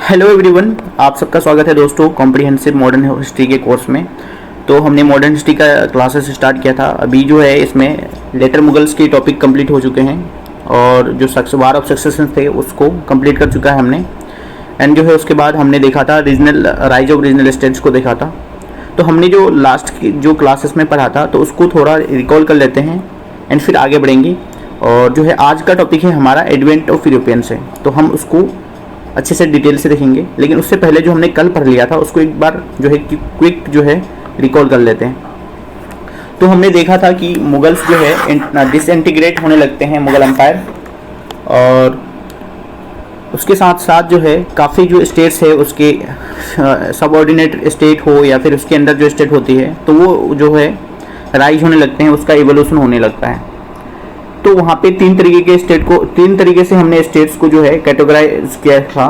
Hello everyone, आप सबका स्वागत है दोस्तों कॉम्प्रिहेंसिव मॉडर्न हिस्ट्री के कोर्स में। तो हमने मॉडर्न हिस्ट्री का क्लासेस स्टार्ट किया था। अभी जो है इसमें लेटर मुगल्स के टॉपिक कंप्लीट हो चुके हैं और जो वार ऑफ सक्सेशन थे उसको कंप्लीट कर चुका है हमने। एंड जो है उसके बाद हमने देखा था regional rise of regional states को देखा था। तो हमने जो लास्ट की जो क्लासेस में पढ़ा था तो उसको थोड़ा रिकॉल कर लेते हैं एंड फिर आगे बढ़ेंगे। और जो है आज का टॉपिक है हमारा एडवेंट ऑफ यूरोपियन से, तो हम उसको अच्छे से डिटेल से देखेंगे। लेकिन उससे पहले जो हमने कल पढ़ लिया था उसको एक बार जो है क्विक जो है रिकॉल कर लेते हैं। तो हमने देखा था कि मुगल्स जो है डिसइंटीग्रेट होने लगते हैं मुगल एम्पायर, और उसके साथ साथ जो है काफ़ी जो स्टेट्स है उसके सबऑर्डिनेट स्टेट हो या फिर उसके अंदर जो स्टेट होती है तो वो जो है राइज होने लगते हैं, उसका इवोल्यूशन होने लगता है। तो वहाँ पे तीन तरीके से हमने स्टेट्स को जो है कैटेगराइज किया था।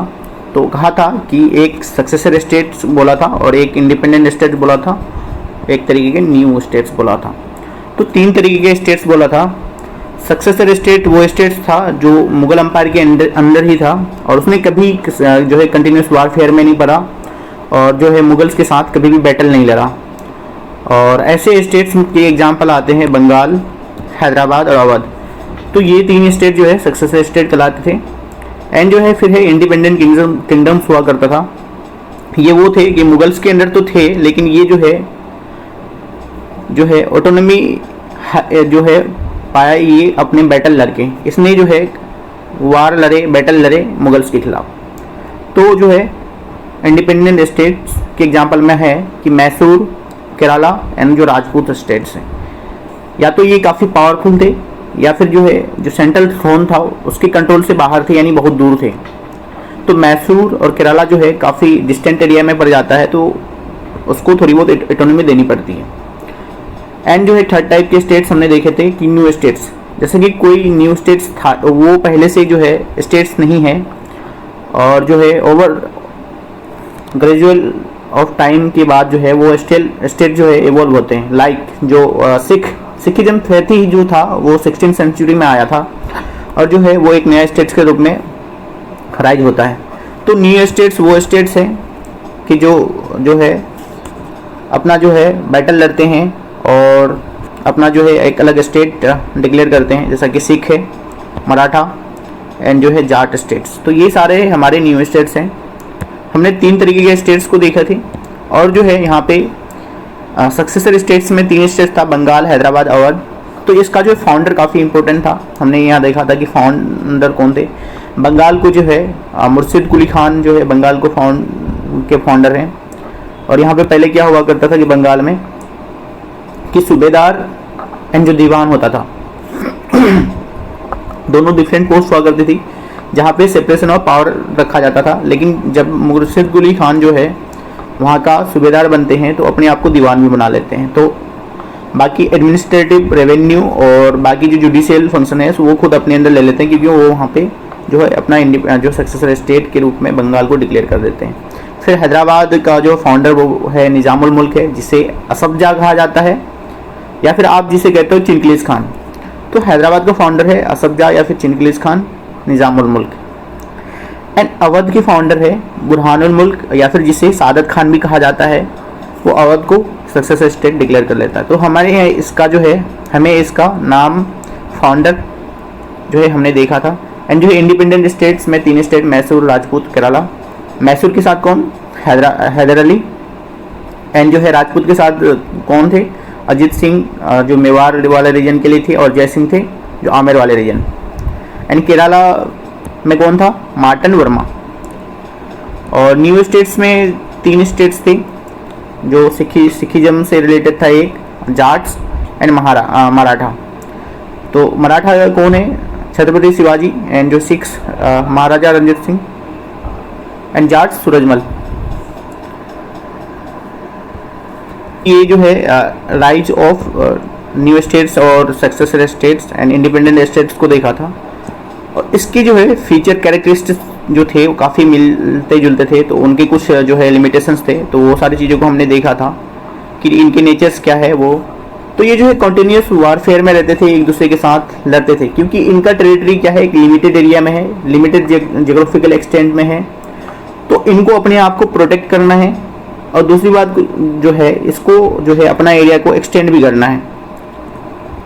तो कहा था कि एक सक्सेसर स्टेट्स बोला था और एक इंडिपेंडेंट स्टेट बोला था, एक तरीके के न्यू स्टेट्स बोला था। तो तीन तरीके के स्टेट्स बोला था। सक्सेसर स्टेट वो स्टेट्स था जो मुगल एम्पायर के अंदर ही था और उसने कभी जो है कंटिन्यूस वारफेयर में नहीं पड़ा और जो है मुगल्स के साथ कभी भी बैटल नहीं लड़ा। और ऐसे स्टेट्स के एग्जाम्पल आते हैं बंगाल, हैदराबाद और अवध। तो ये तीन स्टेट जो है सक्सेसर स्टेट कहलाते थे। एंड जो है फिर है इंडिपेंडेंट किंगडम्स हुआ करता था। ये वो थे कि मुगल्स के अंदर तो थे लेकिन ये जो है ऑटोनॉमी जो है पाया ये अपने बैटल लड़के, इसने जो है बैटल लड़े मुगल्स के खिलाफ। तो जो है इंडिपेंडेंट स्टेट्स के एग्जाम्पल में है कि मैसूर, केरला एंड जो राजपूत स्टेट्स हैं, या तो ये काफ़ी पावरफुल थे या फिर जो है जो सेंट्रल थ्रोन था उसके कंट्रोल से बाहर थे, यानी बहुत दूर थे। तो मैसूर और केरला जो है काफ़ी डिस्टेंट एरिया में पड़ जाता है, तो उसको थोड़ी बहुत ऑटोनॉमी देनी पड़ती है। एंड जो है थर्ड टाइप के स्टेट्स हमने देखे थे कि न्यू स्टेट्स, जैसे कि कोई न्यू स्टेट्स था वो पहले से जो है स्टेट्स नहीं है और जो है ओवर ग्रेजुअल ऑफ टाइम के बाद जो है वो स्टेट जो है इवॉल्व होते हैं। लाइक जो सिखिज्म थी जो था वो 16th सेंचुरी में आया था और जो है वो एक नया स्टेट्स के रूप में राइज होता है। तो न्यू स्टेट्स वो स्टेट्स हैं कि जो है अपना जो है बैटल लड़ते हैं और अपना जो है एक अलग स्टेट डिक्लेयर करते हैं, जैसा कि सिख है, मराठा एंड जो है जाट स्टेट्स। तो ये सारे हमारे न्यू स्टेट्स हैं। हमने तीन तरीके के स्टेट्स को देखा थे। और जो है यहाँ पे सक्सेसर स्टेट्स में तीन स्टेट्स था, बंगाल, हैदराबाद, अवध। तो इसका जो फाउंडर काफ़ी इंपॉर्टेंट था। हमने यहाँ देखा था कि फाउंडर कौन थे। बंगाल को जो है मुर्शिद कुली खान जो है बंगाल को फाउंडर हैं। और यहाँ पे पहले क्या हुआ करता था कि बंगाल में कि सूबेदार एंड जो दीवान होता था दोनों डिफरेंट पोस्ट हुआ करती थी जहाँ पे सेपरेशन ऑफ पावर रखा जाता था। लेकिन जब मुर्शिद कुली खान जो है वहाँ का सूबेदार बनते हैं तो अपने आप को दीवान भी बना लेते हैं। तो बाकी एडमिनिस्ट्रेटिव, रेवेन्यू और बाकी जो जुडिशियल फंक्शन है वो खुद अपने अंदर ले लेते हैं, क्योंकि वो वहाँ पे जो है अपना जो सक्सेसर स्टेट के रूप में बंगाल को डिक्लेयर कर देते हैं। फिर हैदराबाद का जो फाउंडर वो है निज़ामुल मुल्क है, जिसे असफजा कहा जाता है या फिर आप जिसे कहते हो चिनकलीस खान। तो हैदराबाद का फाउंडर है असफजा या फिर चिनकलीस खान, निज़ामुल मुल्क। एंड अवध के फाउंडर है बुरहानुल मुल्क या फिर जिसे सादत खान भी कहा जाता है। वो अवध को सक्सेसर स्टेट डिक्लेयर कर लेता है। तो हमारे यहाँ इसका जो है हमें इसका नाम फाउंडर जो है हमने देखा था। एंड जो है इंडिपेंडेंट स्टेट्स में तीन स्टेट, मैसूर, राजपूत, केरला। मैसूर के साथ कौन? हैदर अली। एंड जो है राजपूत के साथ कौन थे? अजीत सिंह जो मेवाड़ वाले रीजन के लिए थे और जय सिंह थे जो आमेर वाले रीजन। एंड केरला में कौन था? मार्टन वर्मा। और न्यू स्टेट्स में तीन स्टेट्स थे जो सिखिज्म से रिलेटेड था, एक जाट्स एंड मराठा। तो मराठा कौन है? छत्रपति शिवाजी। एंड जो Sikhs Maharaja Ranjit Singh. And Jats Surajmal. ये जो है राइज ऑफ न्यू स्टेट्स और successor states and independent states को देखा था। और इसकी जो है फीचर कैरेक्टरिस्टिक्स जो थे वो काफ़ी मिलते जुलते थे, तो उनके कुछ जो है लिमिटेशंस थे। तो वो सारी चीज़ों को हमने देखा था कि इनके नेचर्स क्या है वो। तो ये जो है कॉन्टिन्यूस वारफेयर में रहते थे, एक दूसरे के साथ लड़ते थे, क्योंकि इनका टेरिटरी क्या है, एक लिमिटेड एरिया में है, लिमिटेड जियोग्राफिकल एक्सटेंट में है। तो इनको अपने आप को प्रोटेक्ट करना है, और दूसरी बात जो है इसको जो है अपना एरिया को एक्सटेंड भी करना है।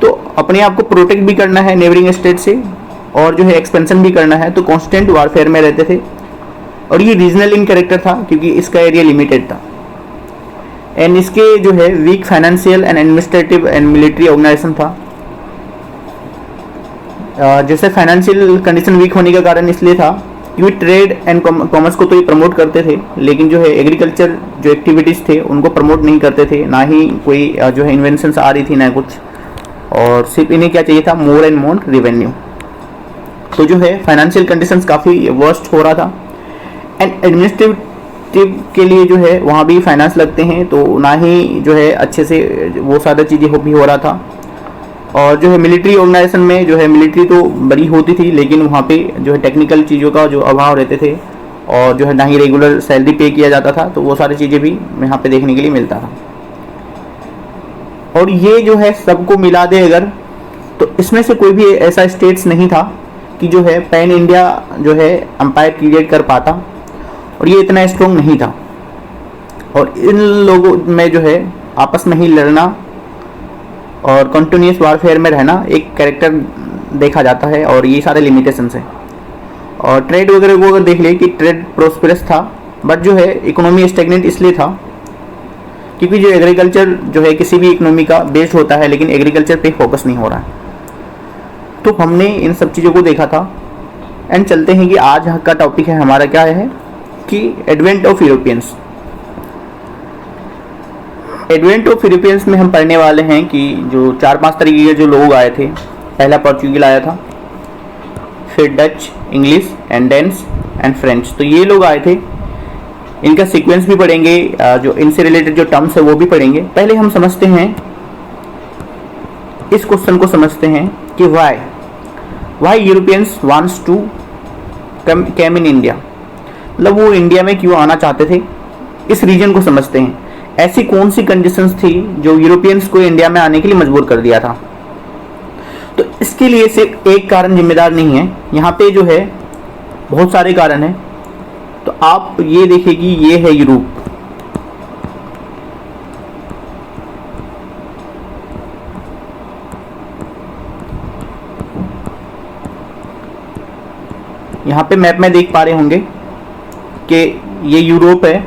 तो अपने आप को प्रोटेक्ट भी करना है नेबरिंग स्टेट से, और जो है एक्सपेंशन भी करना है, तो कांस्टेंट वारफेयर में रहते थे। और ये रीजनल इन कैरेक्टर था क्योंकि इसका एरिया लिमिटेड था, एंड इसके जो है weak financial and administrative and military organisation था। जैसे फाइनेंशियल कंडीशन वीक होने का कारण इसलिए था क्योंकि ट्रेड एंड कॉमर्स को तो ये प्रमोट करते थे, लेकिन जो है एग्रीकल्चर जो एक्टिविटीज़ थे उनको प्रमोट नहीं करते थे, ना ही कोई जो है इन्वेंशंस आ रही थी ना कुछ, और सिर्फ इन्हें क्या चाहिए था, मोर एंड मोर रेवेन्यू। तो जो है फाइनेंशियल कंडीशंस काफ़ी वर्स्ट हो रहा था, एंड एडमिनिस्ट्रेटिव के लिए जो है वहाँ भी फाइनेंस लगते हैं, तो ना ही जो है अच्छे से वो सारा चीज़ें भी हो रहा था। और जो है मिलिट्री ऑर्गेनाइजेशन में जो है मिलिट्री तो बड़ी होती थी, लेकिन वहाँ पे जो है टेक्निकल चीज़ों का जो अभाव रहते थे, और जो है ना ही रेगुलर सैलरी पे किया जाता था, तो वो सारी चीज़ें भी यहाँ पे देखने के लिए मिलता था। और ये जो है सबको मिला दे अगर, तो इसमें से कोई भी ऐसा स्टेट्स नहीं था कि जो है पैन इंडिया जो है एम्पायर क्रिएट कर पाता, और ये इतना स्ट्रॉन्ग नहीं था। और इन लोगों में जो है आपस में ही लड़ना और कंटिन्यूस वारफेयर में रहना एक कैरेक्टर देखा जाता है, और ये सारे लिमिटेशंस हैं। और ट्रेड वगैरह को अगर देख ले कि ट्रेड प्रोस्पेरस था, बट जो है इकोनॉमी स्टेगनेंट इसलिए था क्योंकि जो एग्रीकल्चर जो है किसी भी इकोनॉमी का बेस्ड होता है, लेकिन एग्रीकल्चर पे फोकस नहीं हो रहा है। तो हमने इन सब चीज़ों को देखा था, एंड चलते हैं कि आज का टॉपिक है हमारा क्या है कि advent of Europeans. Advent of Europeans में हम पढ़ने वाले हैं कि जो 4-5 तरीके के जो लोग आए थे। पहला पोर्चुगीज आया था, फिर Dutch, English and Danes and French. तो ये लोग आए थे, इनका सीक्वेंस भी पढ़ेंगे, जो इनसे रिलेटेड जो टर्म्स है वो भी पढ़ेंगे। पहले हम समझते हैं, इस क्वेश्चन को समझते हैं कि why Europeans wants to come in India, मतलब वो इंडिया में क्यों आना चाहते थे, इस रीजन को समझते हैं। ऐसी कौन सी कंडीशंस थी जो यूरोपियंस को इंडिया में आने के लिए मजबूर कर दिया था। तो इसके लिए सिर्फ एक कारण जिम्मेदार नहीं है, यहाँ पे जो है बहुत सारे कारण हैं। तो आप ये देखिए कि ये है यूरोप, यहाँ पे मैप में देख पा रहे होंगे कि ये यूरोप है,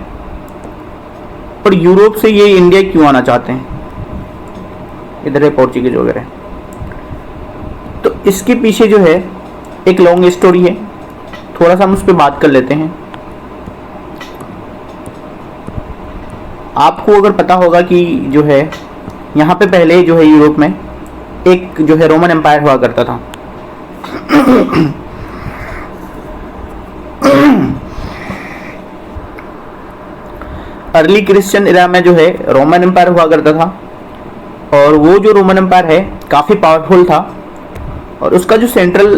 पर यूरोप से ये इंडिया क्यों आना चाहते हैं, इधर है पोर्चुगीज वगैरह। तो इसके पीछे जो है एक लॉन्ग स्टोरी है, थोड़ा सा हम उस पर बात कर लेते हैं। आपको अगर पता होगा कि जो है यहाँ पे पहले जो है यूरोप में एक जो है रोमन एम्पायर हुआ करता था। अर्ली क्रिश्चियन एरा में जो है रोमन एम्पायर हुआ करता था, और वो जो रोमन एम्पायर है काफ़ी पावरफुल था, और उसका जो सेंट्रल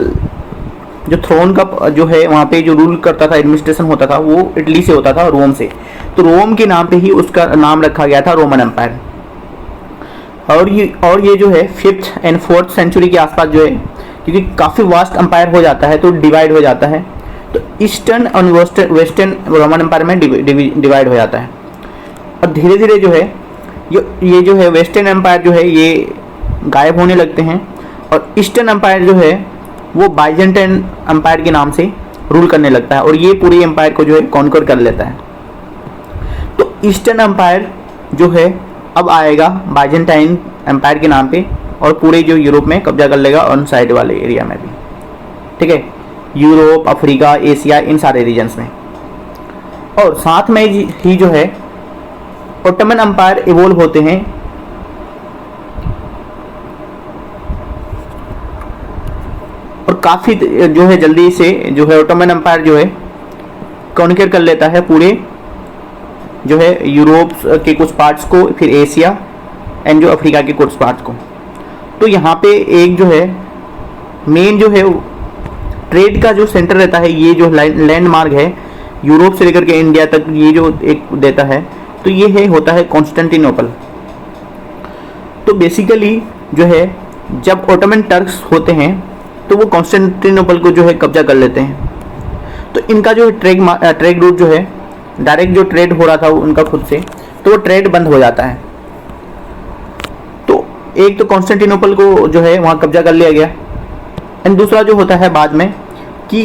जो थ्रोन का जो है वहाँ पे जो रूल करता था, एडमिनिस्ट्रेशन होता था, वो इटली से होता था, रोम से। तो रोम के नाम पे ही उसका नाम रखा गया था रोमन एम्पायर। और ये जो है 5th एंड 4th सेंचुरी के आसपास जो है, क्योंकि काफ़ी वास्ट एम्पायर हो जाता है तो डिवाइड हो जाता है, तो ईस्टर्न और वेस्टर्न रोमन एम्पायर में डिवाइड हो जाता है। और धीरे धीरे जो है ये जो है वेस्टर्न एम्पायर जो है ये गायब होने लगते हैं, और ईस्टर्न एम्पायर जो है वो बाइजेंटाइन एम्पायर के नाम से रूल करने लगता है, और ये पूरे एम्पायर को जो है कॉन्कर कर लेता है। तो ईस्टर्न एम्पायर जो है अब आएगा बाइजेंटाइन एम्पायर के नाम पे, और पूरे जो यूरोप में कब्जा कर लेगा, ऑन साइड वाले एरिया में भी, ठीक है, यूरोप, अफ्रीका, एशिया, इन सारे रीजन्स में। और साथ में ही जो है ओटोमन एम्पायर इवोल्व होते हैं, और काफ़ी जो है जल्दी से जो है ओटोमन एम्पायर जो है कॉन्कर कर लेता है पूरे जो है यूरोप के कुछ पार्ट्स को, फिर एशिया एंड जो अफ्रीका के कुछ पार्ट्स को। तो यहाँ पे एक जो है मेन जो है ट्रेड का जो सेंटर रहता है, ये जो लैंड मार्ग है यूरोप से लेकर के इंडिया तक, ये जो एक देता है, तो ये है होता है कॉन्स्टेंटिनोपल। तो बेसिकली जो है जब ओटोमन टर्क्स होते हैं तो वो कॉन्स्टेंटिनोपल को जो है कब्जा कर लेते हैं। तो इनका जो ट्रेड रूट जो है, डायरेक्ट जो ट्रेड हो रहा था उनका खुद से, तो वो ट्रेड बंद हो जाता है। तो एक तो कॉन्स्टेंटिनोपल को जो है वहाँ कब्जा कर लिया गया, एंड दूसरा जो होता है बाद में कि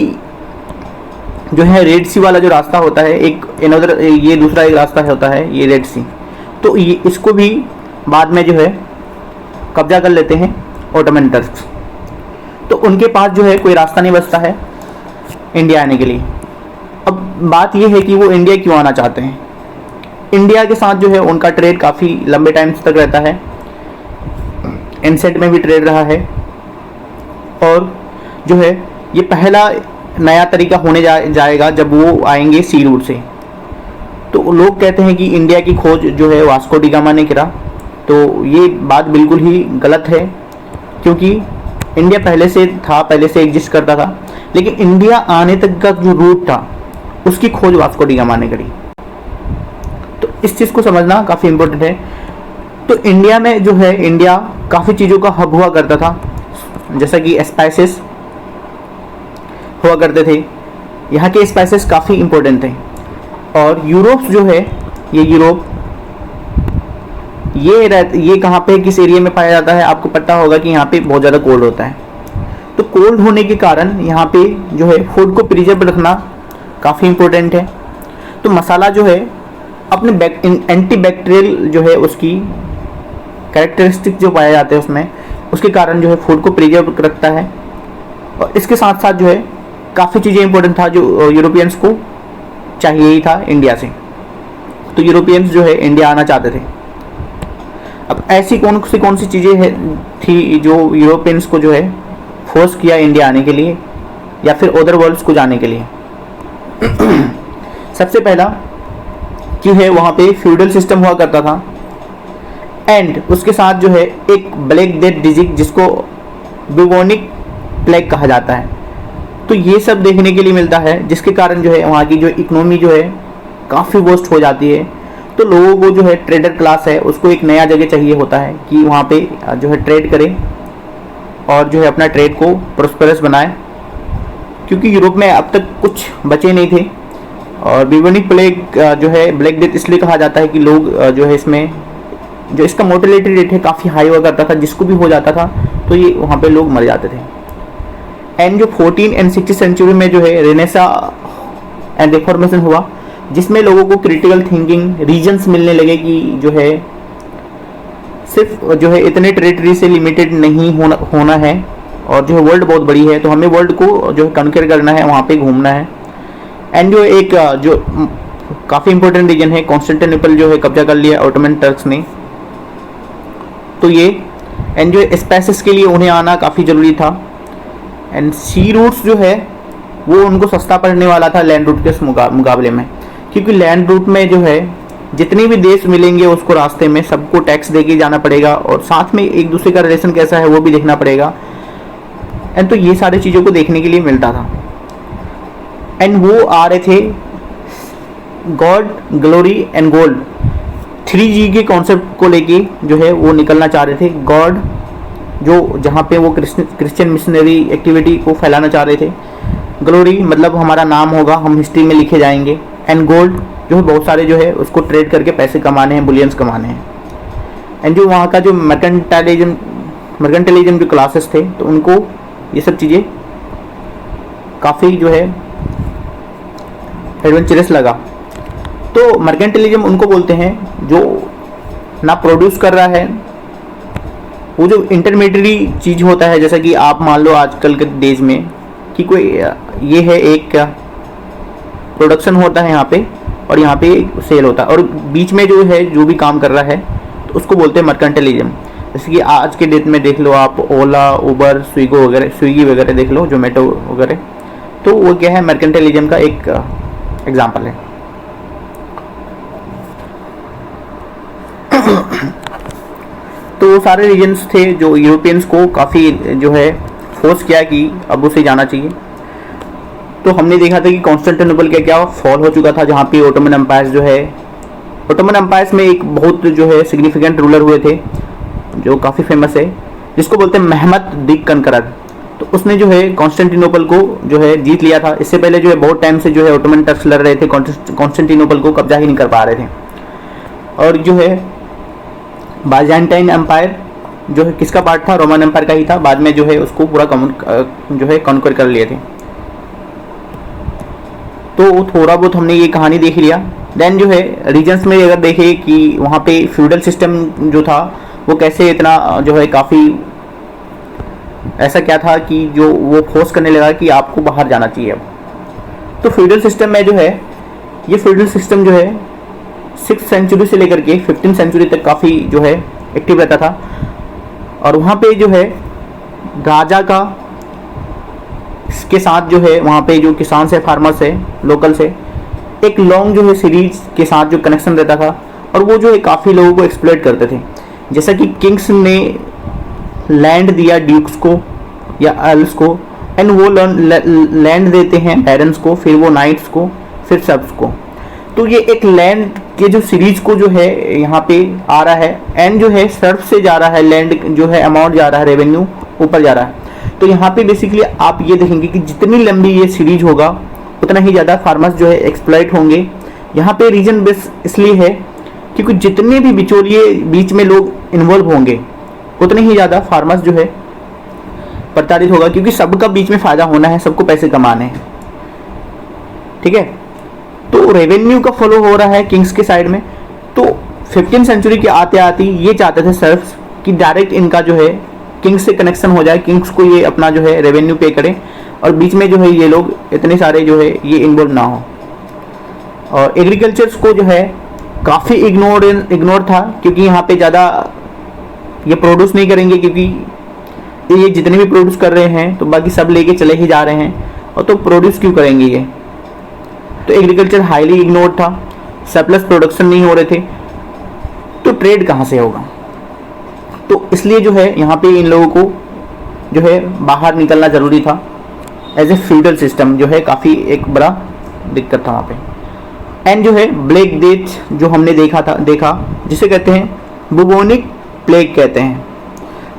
जो है रेड सी वाला जो रास्ता होता है, एक अनदर ये दूसरा एक रास्ता होता है ये रेड सी, तो ये इसको भी बाद में जो है कब्जा कर लेते हैं ऑटोमन टर्क्स। तो उनके पास जो है कोई रास्ता नहीं बचता है इंडिया आने के लिए। अब बात ये है कि वो इंडिया क्यों आना चाहते हैं। इंडिया के साथ जो है उनका ट्रेड काफ़ी लंबे टाइम तक रहता है, इनसेट में भी ट्रेड रहा है, और जो है ये पहला नया तरीका होने जाएगा जब वो आएंगे सी रूट से। तो लोग कहते हैं कि इंडिया की खोज जो है वास्को डी गामा ने करा, तो ये बात बिल्कुल ही गलत है, क्योंकि इंडिया पहले से एग्जिस्ट करता था, लेकिन इंडिया आने तक का जो रूट था उसकी खोज वास्को डी गामा ने करी। तो इस चीज़ को समझना काफ़ी इम्पोर्टेंट है। तो इंडिया में जो है, इंडिया काफ़ी चीज़ों का हब हुआ करता था, जैसा कि स्पाइसेस हुआ करते थे, यहाँ के स्पाइसेस काफ़ी इम्पोर्टेंट थे। और यूरोप जो है, ये यूरोप ये कहाँ पे किस एरिया में पाया जाता है, आपको पता होगा कि यहाँ पे बहुत ज़्यादा कोल्ड होता है। तो कोल्ड होने के कारण यहाँ पे जो है फूड को प्रिजर्व रखना काफ़ी इम्पोर्टेंट है। तो मसाला जो है अपने एंटी बैक्टीरियल जो है उसकी कैरेक्टरिस्टिक जो पाए जाते हैं उसमें, उसके कारण जो है फूड को प्रिजर्व रखता है। और इसके साथ साथ जो है काफ़ी चीज़ें इंपॉर्टेंट था जो यूरोपियंस को चाहिए ही था इंडिया से। तो यूरोपियंस जो है इंडिया आना चाहते थे। अब ऐसी कौन सी चीज़ें थी जो यूरोपियंस को जो है फोर्स किया इंडिया आने के लिए या फिर अदर वर्ल्ड्स को जाने के लिए। सबसे पहला कि है वहाँ पे फ्यूडल सिस्टम हुआ करता था, एंड उसके साथ जो है एक ब्लैक डेथ डिजीज जिसको बुबोनिक प्लेग कहा जाता है। तो ये सब देखने के लिए मिलता है, जिसके कारण जो है वहाँ की जो इकोनॉमी जो है काफ़ी वर्स्ट हो जाती है। तो लोगों को जो है ट्रेडर क्लास है उसको एक नया जगह चाहिए होता है कि वहाँ पे जो है ट्रेड करे और जो है अपना ट्रेड को प्रोस्पेरस बनाए, क्योंकि यूरोप में अब तक कुछ बचे नहीं थे। और बुबोनिक प्लेग जो है ब्लैक डेथ इसलिए कहा जाता है कि लोग जो है इसमें जो इसका मोर्टेलिटी रेट है काफ़ी हाई हुआ करता था, जिसको भी हो जाता था तो ये वहाँ पे लोग मर जाते थे। एंड जो 14 एंड 16 सेंचुरी में जो है रेनेसा एंड रिफॉर्मेशन हुआ, जिसमें लोगों को क्रिटिकल थिंकिंग रीजन्स मिलने लगे कि जो है सिर्फ जो है इतने टेरिटरी से लिमिटेड नहीं होना है, और जो है वर्ल्ड बहुत बड़ी है, तो हमें वर्ल्ड को जो है कन्कर करना है, वहाँ पे घूमना है। एंड जो एक जो काफ़ी इंपॉर्टेंट रीजन है, कॉन्स्टेंटिनोपल जो है कब्जा कर लिया ऑटोमन टर्क्स ने। तो ये एंड जो स्पाइसेस के लिए उन्हें आना काफ़ी ज़रूरी था। एंड सी रूट्स जो है वो उनको सस्ता पड़ने वाला था लैंड रूट के मुकाबले में, क्योंकि लैंड रूट में जो है जितने भी देश मिलेंगे उसको रास्ते में सबको टैक्स दे के जाना पड़ेगा, और साथ में एक दूसरे का रिलेशन कैसा है वो भी देखना पड़ेगा। एंड तो ये सारी चीज़ों को देखने के लिए मिलता था। एंड वो आ रहे थे God, glory and gold 3G के कॉन्सेप्ट को लेके जो है वो निकलना चाह रहे थे। गॉड जो जहाँ पे वो क्रिश्चियन मिशनरी एक्टिविटी को फैलाना चाह रहे थे, ग्लोरी मतलब हमारा नाम होगा, हम हिस्ट्री में लिखे जाएंगे, एंड गोल्ड जो है बहुत सारे जो है उसको ट्रेड करके पैसे कमाने हैं, बुलियंस कमाने हैं। एंड जो वहाँ का जो मर्केंटाइलिज्म जो क्लासेस थे तो उनको ये सब चीज़ें काफ़ी जो है एडवेंचरस लगा। तो मर्केंटाइलिज्म उनको बोलते हैं जो ना प्रोड्यूस कर रहा है, वो जो इंटरमीडिएटरी चीज़ होता है, जैसा कि आप मान लो आजकल के डेज में कि कोई ये है एक प्रोडक्शन होता है यहाँ पे और यहाँ पे सेल होता है, और बीच में जो है जो भी काम कर रहा है तो उसको बोलते हैं मर्केंटाइलिज्म। जैसे कि आज के डेट में देख लो आप ओला, उबर, स्विगी वगैरह देख लो, जोमेटो वगैरह, तो वो क्या है मर्केंटाइलिज्म का एक एग्जाम्पल है। तो वो सारे रीजन्स थे जो यूरोपियंस को काफ़ी जो है फोर्स किया कि अब उसे जाना चाहिए। तो हमने देखा था कि कॉन्स्टेंटिनोपल का क्या फॉल हो चुका था, जहाँ पे ओटोमन एम्पायर जो है, ओटोमन एम्पायर्स में एक बहुत जो है सिग्निफिकेंट रूलर हुए थे जो काफ़ी फेमस है, जिसको बोलते हैं महमद द कनकरर। तो उसने जो है कॉन्स्टेंटिनोपल को जो है जीत लिया था। इससे पहले जो है बहुत टाइम से जो है ओटोमन टर्क्स लड़ रहे थे, कॉन्स्टेंटिनोपल को कब्जा ही नहीं कर पा रहे थे। और जो है बाइजेंटाइन एम्पायर जो है किसका पार्ट था, रोमन एम्पायर का ही था। बाद में जो है उसको पूरा जो है कॉन्कर कर लिए थे। तो थोड़ा बहुत हमने ये कहानी देख लिया। देन जो है रीजन्स में अगर देखें कि वहाँ पे फ्यूडल सिस्टम जो था वो कैसे इतना जो है काफ़ी ऐसा क्या था कि जो वो फोर्स करने लगा कि आपको बाहर जाना चाहिए अब। तो फ्यूडल सिस्टम में जो है ये फ्यूडल सिस्टम जो है 6th सेंचुरी से लेकर के 15th सेंचुरी तक काफ़ी जो है एक्टिव रहता था। और वहाँ पे जो है राजा का के साथ जो है वहाँ पे जो किसान से, फार्मर्स है, लोकल से एक लॉन्ग जो है सीरीज के साथ जो कनेक्शन रहता था। और वो जो है काफ़ी लोगों को एक्सप्लॉइट करते थे। जैसा कि किंग्स ने लैंड दिया ड्यूक्स को या अर्ल्स को, एंड वो लैंड देते हैं बैरन्स को, फिर वो नाइट्स को, फिर सर्फ्स को। तो ये एक लैंड के जो सीरीज को जो है यहाँ पे आ रहा है, एंड जो है सर्फ से जा रहा है लैंड जो है अमाउंट जा रहा है, रेवेन्यू ऊपर जा रहा है। तो यहाँ पे बेसिकली आप ये देखेंगे कि जितनी लंबी ये सीरीज होगा उतना ही ज़्यादा फार्मर्स जो है एक्सप्लॉइट होंगे। यहाँ पे रीजन बेस इसलिए है क्योंकि जितने भी बिचौलिए बीच में लोग इन्वॉल्व होंगे उतने ही ज़्यादा फार्मर्स जो है प्रताड़ित होगा, क्योंकि सबका बीच में फ़ायदा होना है, सबको पैसे कमाने हैं। ठीक है, तो रेवेन्यू का फॉलो हो रहा है किंग्स के साइड में। तो 15th सेंचुरी के आते आते ये चाहते थे सर्फ्स कि डायरेक्ट इनका जो है किंग्स से कनेक्शन हो जाए, किंग्स को ये अपना जो है रेवेन्यू पे करें और बीच में जो है ये लोग इतने सारे जो है ये इन्वॉल्व ना हो। और एग्रीकल्चर्स को जो है काफ़ी इग्नोर था, क्योंकि यहाँ पे ज़्यादा ये प्रोड्यूस नहीं करेंगे, क्योंकि ये जितने भी प्रोड्यूस कर रहे हैं तो बाकी सब लेके चले ही जा रहे हैं, और तो प्रोड्यूस क्यों करेंगे ये। तो एग्रीकल्चर हाईली इग्नोर्ड था, सरप्लस प्रोडक्शन नहीं हो रहे थे, तो ट्रेड कहाँ से होगा। तो इसलिए जो है यहाँ पे इन लोगों को जो है बाहर निकलना ज़रूरी था। एज ए फ्यूडल सिस्टम जो है काफ़ी एक बड़ा दिक्कत था वहाँ पे। एंड जो है ब्लैक डेथ जो हमने देखा जिसे कहते हैं बुबोनिक प्लेग कहते हैं।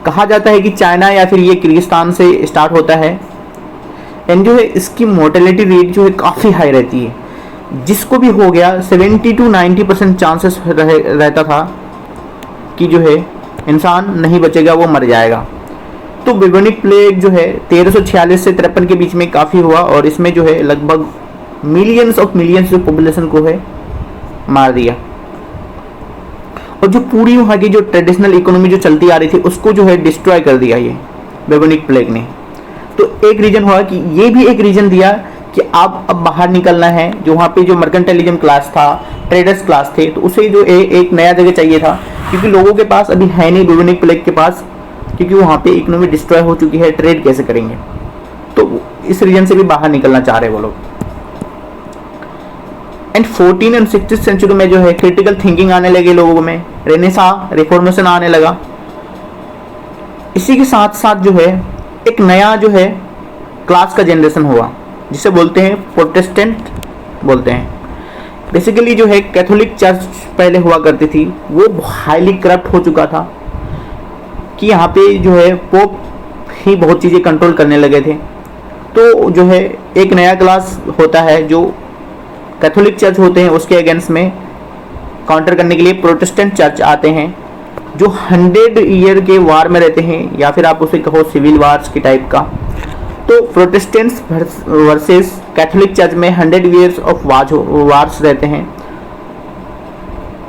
कहा जाता है कि चाइना या फिर ये किर्गिस्तान से स्टार्ट होता है। एंड जो है इसकी मोर्टेलिटी रेट जो है काफ़ी हाई रहती है, जिसको भी हो गया 70 to 90% चांसेस रहता था कि जो है इंसान नहीं बचेगा, वो मर जाएगा। तो बुबोनिक प्लेग जो है 1346 से 53 के बीच में काफ़ी हुआ, और इसमें जो है लगभग मिलियंस ऑफ पॉपुलेशन को है मार दिया, और जो पूरी वहाँ की जो ट्रेडिशनल इकोनॉमी जो चलती आ रही थी उसको जो है डिस्ट्रॉय कर दिया ये बुबोनिक प्लेग ने। तो एक रीजन हुआ कि ये भी एक रीजन दिया कि आप अब बाहर निकलना है। जो वहाँ पे जो मर्केंटाइलिज्म क्लास था, ट्रेडर्स क्लास थे, तो उसे जो एक नया जगह चाहिए था, क्योंकि लोगों के पास अभी है नहीं बुबोनिक प्लेग के पास, क्योंकि वहाँ पे इकोनॉमी डिस्ट्रॉय हो चुकी है, ट्रेड कैसे करेंगे। तो इस रीजन से भी बाहर निकलना चाह रहे वो लोग। एंड 14 और 16th सेंचुरी में जो है क्रिटिकल थिंकिंग आने लगे लोगों में, रेनेसां रिफॉर्मेशन आने लगा। इसी के साथ साथ जो है एक नया जो है क्लास का जनरेशन हुआ, जिसे बोलते हैं प्रोटेस्टेंट बोलते हैं। बेसिकली जो है कैथोलिक चर्च पहले हुआ करती थी, वो हाईली करप्ट हो चुका था कि यहाँ पे जो है पोप ही बहुत चीज़ें कंट्रोल करने लगे थे। तो जो है एक नया क्लास होता है जो कैथोलिक चर्च होते हैं, उसके अगेंस्ट में काउंटर करने के लिए प्रोटेस्टेंट चर्च आते हैं, जो 100 ईयर के वार में रहते हैं, या फिर आप उसे कहो सिविल वार्स की टाइप का। तो प्रोटेस्टेंट्स वर्सेस कैथोलिक चर्च में 100 ईयर्स ऑफ वार्स रहते हैं।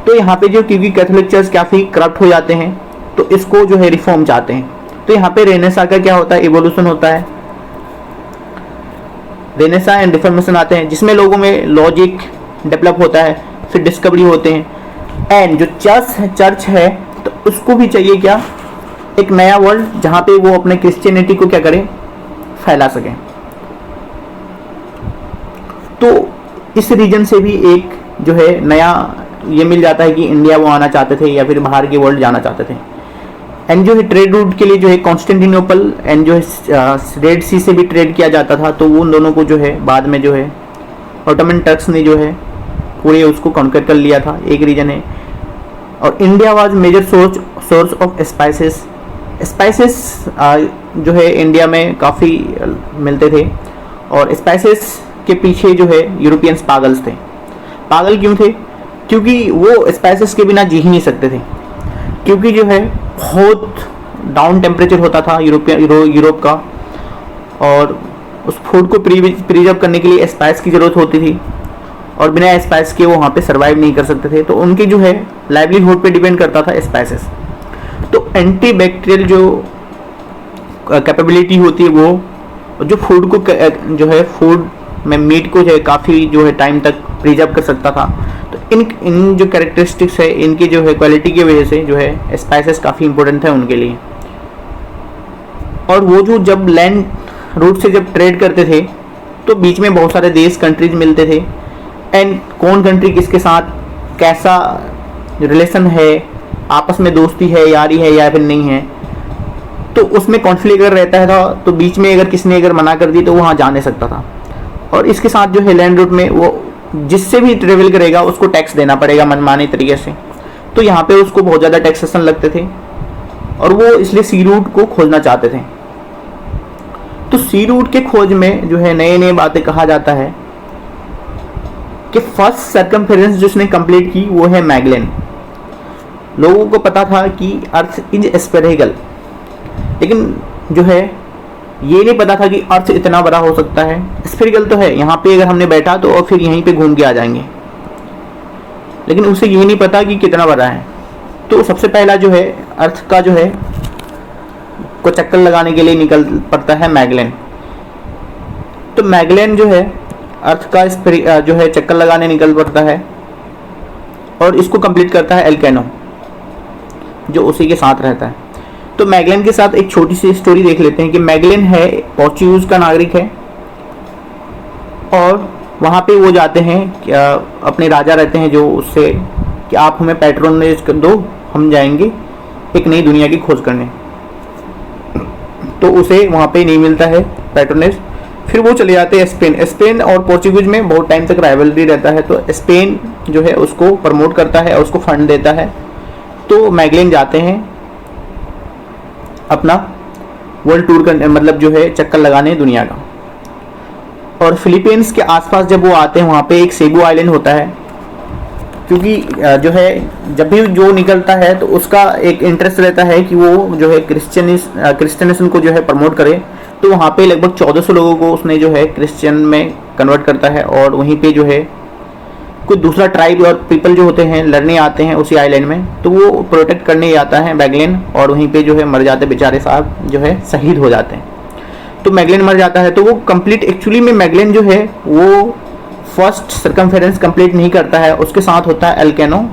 तो यहाँ पे जो क्योंकि कैथोलिक चर्च काफ़ी करप्ट हो जाते हैं, तो इसको जो है रिफॉर्म चाहते हैं। तो यहाँ पे रेनेसां का क्या होता है, इवोल्यूशन होता है, रेनेसां एंड रिफॉर्मेशन आते हैं, जिसमें लोगों में लॉजिक डेवलप होता है, फिर डिस्कवरी होते हैं। एंड जो चर्च है तो उसको भी चाहिए क्या, एक नया वर्ल्ड जहाँ पे वो अपने क्रिश्चियनिटी को क्या करे, फैला सके। तो इस रीजन से भी एक जो है नया ये मिल जाता है कि इंडिया वो आना चाहते थे या फिर बाहर के वर्ल्ड जाना चाहते थे। एंड जो है ट्रेड रूट के लिए जो है कॉन्स्टेंटिनोपल एंड जो है रेड सी से भी ट्रेड किया जाता था, तो वो उन दोनों को जो है बाद में जो है ऑटोमन टर्क्स ने जो है पूरे उसको कॉन्कर कर लिया था, एक रीजन है। और India was major source of spices जो है इंडिया में काफ़ी मिलते थे, और स्पाइसेस के पीछे जो है यूरोपियंस पागल थे। पागल क्यों थे? क्योंकि वो स्पाइसेस के बिना जी ही नहीं सकते थे, क्योंकि जो है बहुत डाउन टेम्परेचर होता था यूरोप का, और उस फूड को प्रिजर्व करने के लिए स्पाइस की ज़रूरत होती थी, और बिना स्पाइस के वो वहाँ पे सर्वाइव नहीं कर सकते थे। तो उनके जो है लाइवलीहुड पे डिपेंड करता था स्पाइसेस। तो एंटी बैक्टीरियल जो कैपेबिलिटी होती है वो जो फूड को जो है फूड में मीट को जो है काफ़ी जो है टाइम तक प्रिजर्व कर सकता था। तो इन जो कैरेक्टरिस्टिक्स है, इनकी जो है क्वालिटी की वजह से जो है स्पाइसेस काफ़ी इंपॉर्टेंट है उनके लिए। और वो जो जब लैंड रूट से जब ट्रेड करते थे तो बीच में बहुत सारे देश कंट्रीज मिलते थे, एंड कौन कंट्री किसके साथ कैसा रिलेशन है, आपस में दोस्ती है, यारी है या फिर नहीं है, तो उसमें कॉन्फ्लिक्ट अगर रहता था तो बीच में अगर किसी ने अगर मना कर दी तो वहाँ जा नहीं सकता था। और इसके साथ जो है लैंड रूट में वो जिससे भी ट्रेवल करेगा उसको टैक्स देना पड़ेगा मनमानी तरीके से, तो यहाँ पे उसको बहुत ज़्यादा टैक्सेशन लगते थे, और वो इसलिए सी रूट को खोजना चाहते थे। तो सी रूट के खोज में जो है नए नए बातें कहा जाता है कि फर्स्ट सर्कमफेरेंस जिसने कंप्लीट की वो है मैगेलन। लोगों को पता था कि अर्थ इज स्फेरिकल, लेकिन जो है ये नहीं पता था कि अर्थ इतना बड़ा हो सकता है। स्फेरिकल तो है, यहाँ पे अगर हमने बैठा तो और फिर यहीं पे घूम के आ जाएंगे, लेकिन उसे ये नहीं पता कि कितना बड़ा है। तो सबसे पहला जो है अर्थ का जो है को चक्कर लगाने के लिए निकल पड़ता है मैगेलन। तो मैगेलन जो है अर्थ का जो है चक्कर लगाने निकल पड़ता है, और इसको कंप्लीट करता है एल्केनो जो उसी के साथ रहता है। तो मैगेलन के साथ एक छोटी सी स्टोरी देख लेते हैं कि मैगेलन है पोर्चुगीज का नागरिक है, और वहाँ पे वो जाते हैं, अपने राजा रहते हैं जो उससे कि आप हमें पैट्रोनेज कर दो, हम जाएंगे एक नई दुनिया की खोज करने। तो उसे वहाँ पे नहीं मिलता है पैट्रोनेज, फिर वो चले जाते हैं स्पेन। स्पेन और पोर्चुगीज में बहुत टाइम तक राइवलरी रहता है, तो स्पेन जो है उसको प्रमोट करता है और उसको फंड देता है। तो मैगेलन जाते हैं अपना वर्ल्ड टूर करने, मतलब जो है चक्कर लगाने दुनिया का। और फिलीपींस के आसपास जब वो आते हैं वहाँ पे एक सेबू आइलैंड होता है, क्योंकि जो है जब भी जो निकलता है तो उसका एक इंटरेस्ट रहता है कि वो जो है क्रिश्चियनिज्म को जो है प्रमोट करे। तो वहाँ पे लगभग 1400 लोगों को उसने जो है क्रिश्चियन में कन्वर्ट करता है, और वहीं पे जो है कोई दूसरा ट्राइब और पीपल जो होते हैं लड़ने आते हैं उसी आइलैंड में, तो वो प्रोटेक्ट करने आता है मैगेलन, और वहीं पे जो है मर जाते बेचारे साहब, जो है शहीद हो जाते हैं। तो मैगेलन मर जाता है, तो वो कंप्लीट एक्चुअली में मैगेलन जो है वो फर्स्ट सर्कमफेरेंस कंप्लीट नहीं करता है, उसके साथ होता है एल्केनो।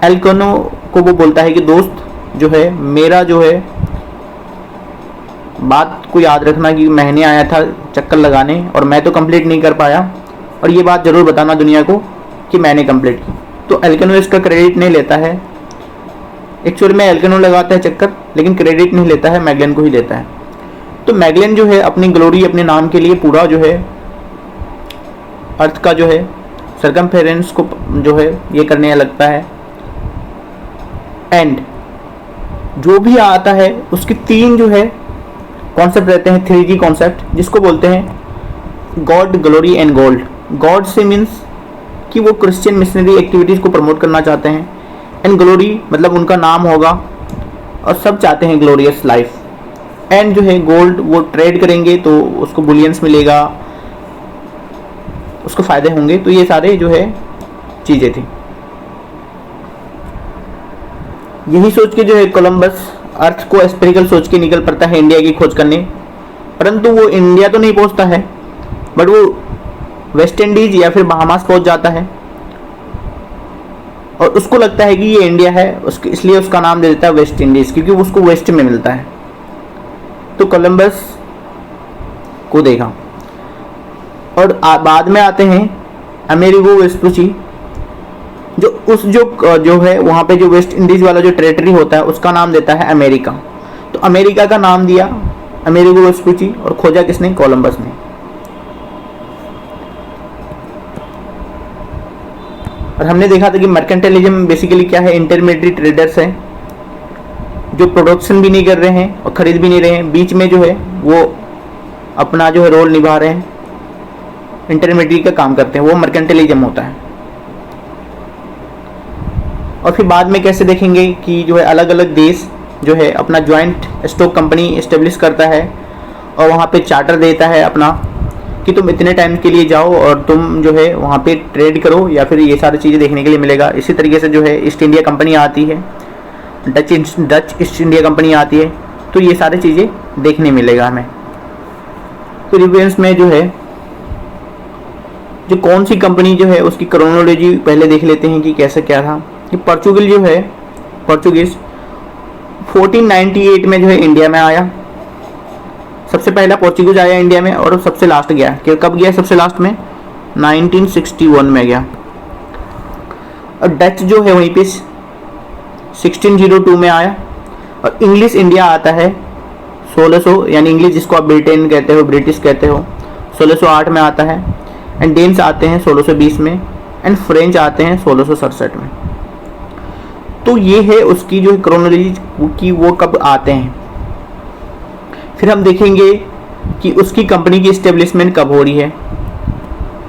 एल्केनो को वो बोलता है कि दोस्त जो है मेरा जो है बात को याद रखना कि मैंने आया था चक्कर लगाने और मैं तो कंप्लीट नहीं कर पाया, और ये बात ज़रूर बताना दुनिया को कि मैंने कंप्लीट की। तो एल्केनो इसका क्रेडिट नहीं लेता है, एक्चुअल में एल्केनो लगाता है चक्कर, लेकिन क्रेडिट नहीं लेता है, मैगेलन को ही लेता है। तो मैगेलन जो है अपनी ग्लोरी, अपने नाम के लिए पूरा जो है अर्थ का जो है सर्कमफेरेंस को जो है ये करने लगता है। एंड जो भी आता है उसके 3 जो है कॉन्सेप्ट रहते हैं, 3G कॉन्सेप्ट, जिसको बोलते हैं God, glory and gold. God से मीन्स कि वो क्रिश्चियन मिशनरी एक्टिविटीज़ को प्रमोट करना चाहते हैं, एंड ग्लोरी मतलब उनका नाम होगा और सब चाहते हैं ग्लोरियस लाइफ। एंड जो है गोल्ड, वो ट्रेड करेंगे तो उसको बुलियंस मिलेगा, उसको फ़ायदे होंगे। तो ये सारे जो है चीज़ें थी। यही सोच के जो है कोलंबस अर्थ को स्फेरिकल सोच के निकल पड़ता है इंडिया की खोज करने, परंतु वो इंडिया तो नहीं पहुंचता है, बट वो वेस्ट इंडीज या फिर बहामास पहुंच जाता है, और उसको लगता है कि ये इंडिया है, उसके इसलिए उसका नाम दे देता है वेस्ट इंडीज, क्योंकि उसको वेस्ट में मिलता है। तो कोलंबस को देखा, और बाद में आते हैं अमेरिगो वेस्पुची, जो है वहाँ पे जो वेस्ट इंडीज वाला जो टेरिटरी होता है उसका नाम देता है अमेरिका। तो अमेरिका का नाम दिया अमेरिगो वेस्पुची, और खोजा किसने? कोलंबस ने। और हमने देखा था कि मर्केंटाइलिज्म बेसिकली क्या है? इंटरमीडिएट ट्रेडर्स हैं जो प्रोडक्शन भी नहीं कर रहे हैं और ख़रीद भी नहीं रहे हैं, बीच में जो है वो अपना जो है रोल निभा रहे हैं, इंटरमीडिएट का काम करते हैं, वो मर्केंटिलिज्म होता है। और फिर बाद में कैसे देखेंगे कि जो है अलग अलग देश जो है अपना जॉइंट स्टॉक कंपनी इस्टेब्लिश करता है और वहाँ पे चार्टर देता है अपना कि तुम इतने टाइम के लिए जाओ और तुम जो है वहाँ पे ट्रेड करो, या फिर ये सारी चीज़ें देखने के लिए मिलेगा। इसी तरीके से जो है ईस्ट इंडिया कंपनी आती है, डच ईस्ट इंडिया कंपनी आती है, तो ये सारी चीज़ें देखने मिलेगा हमें। तो रिफरेंस में जो है जो कौन सी कंपनी जो है उसकी क्रोनोलॉजी पहले देख लेते हैं कि कैसे क्या था। कि पोर्चुगल जो है, पोर्चुगीज 1498 में जो है इंडिया में आया। सबसे पहला पोर्चुगीज आया इंडिया में और सबसे लास्ट गया। कि कब गया सबसे लास्ट में? 1961 में गया। और डच जो है वहीं पे 1602 में आया। और इंग्लिश इंडिया आता है 1600, यानी इंग्लिश जिसको आप ब्रिटेन कहते हो, ब्रिटिश कहते हो, 1608 में आता है। एंड डेन्स आते हैं 1620 में, एंड फ्रेंच आते हैं 1667 में। तो ये है उसकी जो क्रोनोलॉजी की, वो कब आते हैं। फिर हम देखेंगे कि उसकी कंपनी की इस्टेब्लिशमेंट कब हो रही है।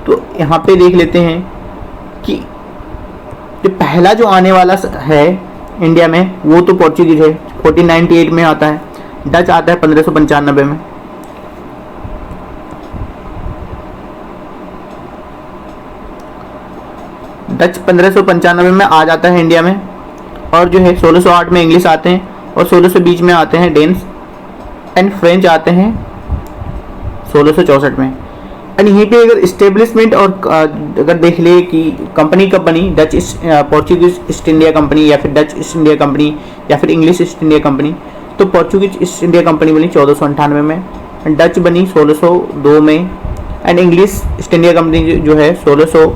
तो यहाँ पे देख लेते हैं कि जो पहला जो आने वाला है इंडिया में वो तो पोर्चुगीज है, 1498 में आता है। डच आता है 1595 में। डच 1595 में आ जाता है इंडिया में। और जो है 1608 में इंग्लिश आते हैं और 1620 में आते हैं डेन्स, एंड फ्रेंच आते हैं 1664 में। एंड यहीं पे अगर इस्टेब्लिशमेंट और अगर देख ले कि कंपनी कब बनी, Dutch Portuguese east India company या फिर डच ईस्ट इंडिया कंपनी या फिर इंग्लिश ईस्ट इंडिया कंपनी, तो पोर्चुगीज ईस्ट इंडिया कंपनी बनी 1498 में, डच बनी 1602 में, and English east India company जो है 1600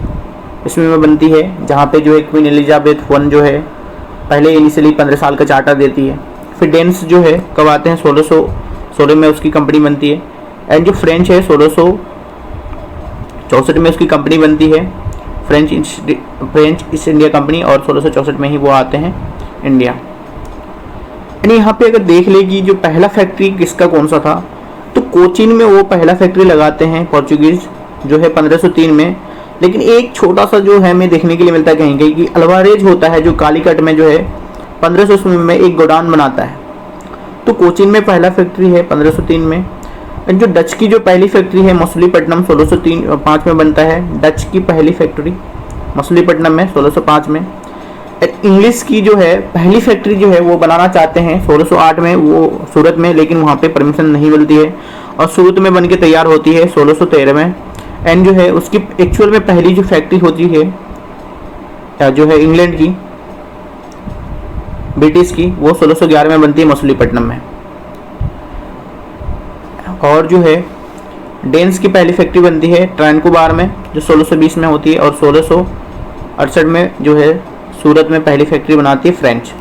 ईस्वी में बनती है, जहाँ पे जो है क्वीन एलिजाबेथ I जो है पहले इनिशियली 15 साल का चार्टर देती है। फिर डेन्स जो है कब आते हैं? 1616 में उसकी कंपनी बनती है। एंड जो फ्रेंच है 1664 में उसकी कंपनी बनती है, फ्रेंच ईस्ट इंडिया कंपनी, और 1664 में ही वो आते हैं इंडिया। यानी यहाँ पे अगर देख ले कि जो पहला फैक्ट्री किसका कौन सा था, तो कोचीन में वो पहला फैक्ट्री लगाते हैं पोर्चुगीज जो है 1503 में। लेकिन एक छोटा सा जो है हमें देखने के लिए मिलता है कहीं कहीं कि अल्वारेज होता है जो कालीकट में जो है 1500 में एक गोडाउन बनाता है। तो कोचीन में पहला फैक्ट्री है 1503 में। जो डच की जो पहली फैक्ट्री है मछलीपट्टनम 1605 में बनता है, डच की पहली फैक्ट्री मछलीपट्टनम में 1605 में। इंग्लिश की जो है पहली फैक्ट्री जो है वो बनाना चाहते हैं 1608 में, वो सूरत में, लेकिन वहाँ पे परमिशन नहीं मिलती है और सूरत में बन के तैयार होती है 1613 में। एंड जो है उसकी एक्चुअल में पहली जो फैक्ट्री होती है जो है इंग्लैंड की, ब्रिटिश की, वो 1611 में बनती है मछलीपट्टनम में। और जो है डेन्स की पहली फैक्ट्री बनती है ट्रांकोबार में जो 1620 में होती है, और 1668 में जो है सूरत में पहली फैक्ट्री बनाती है फ्रेंच।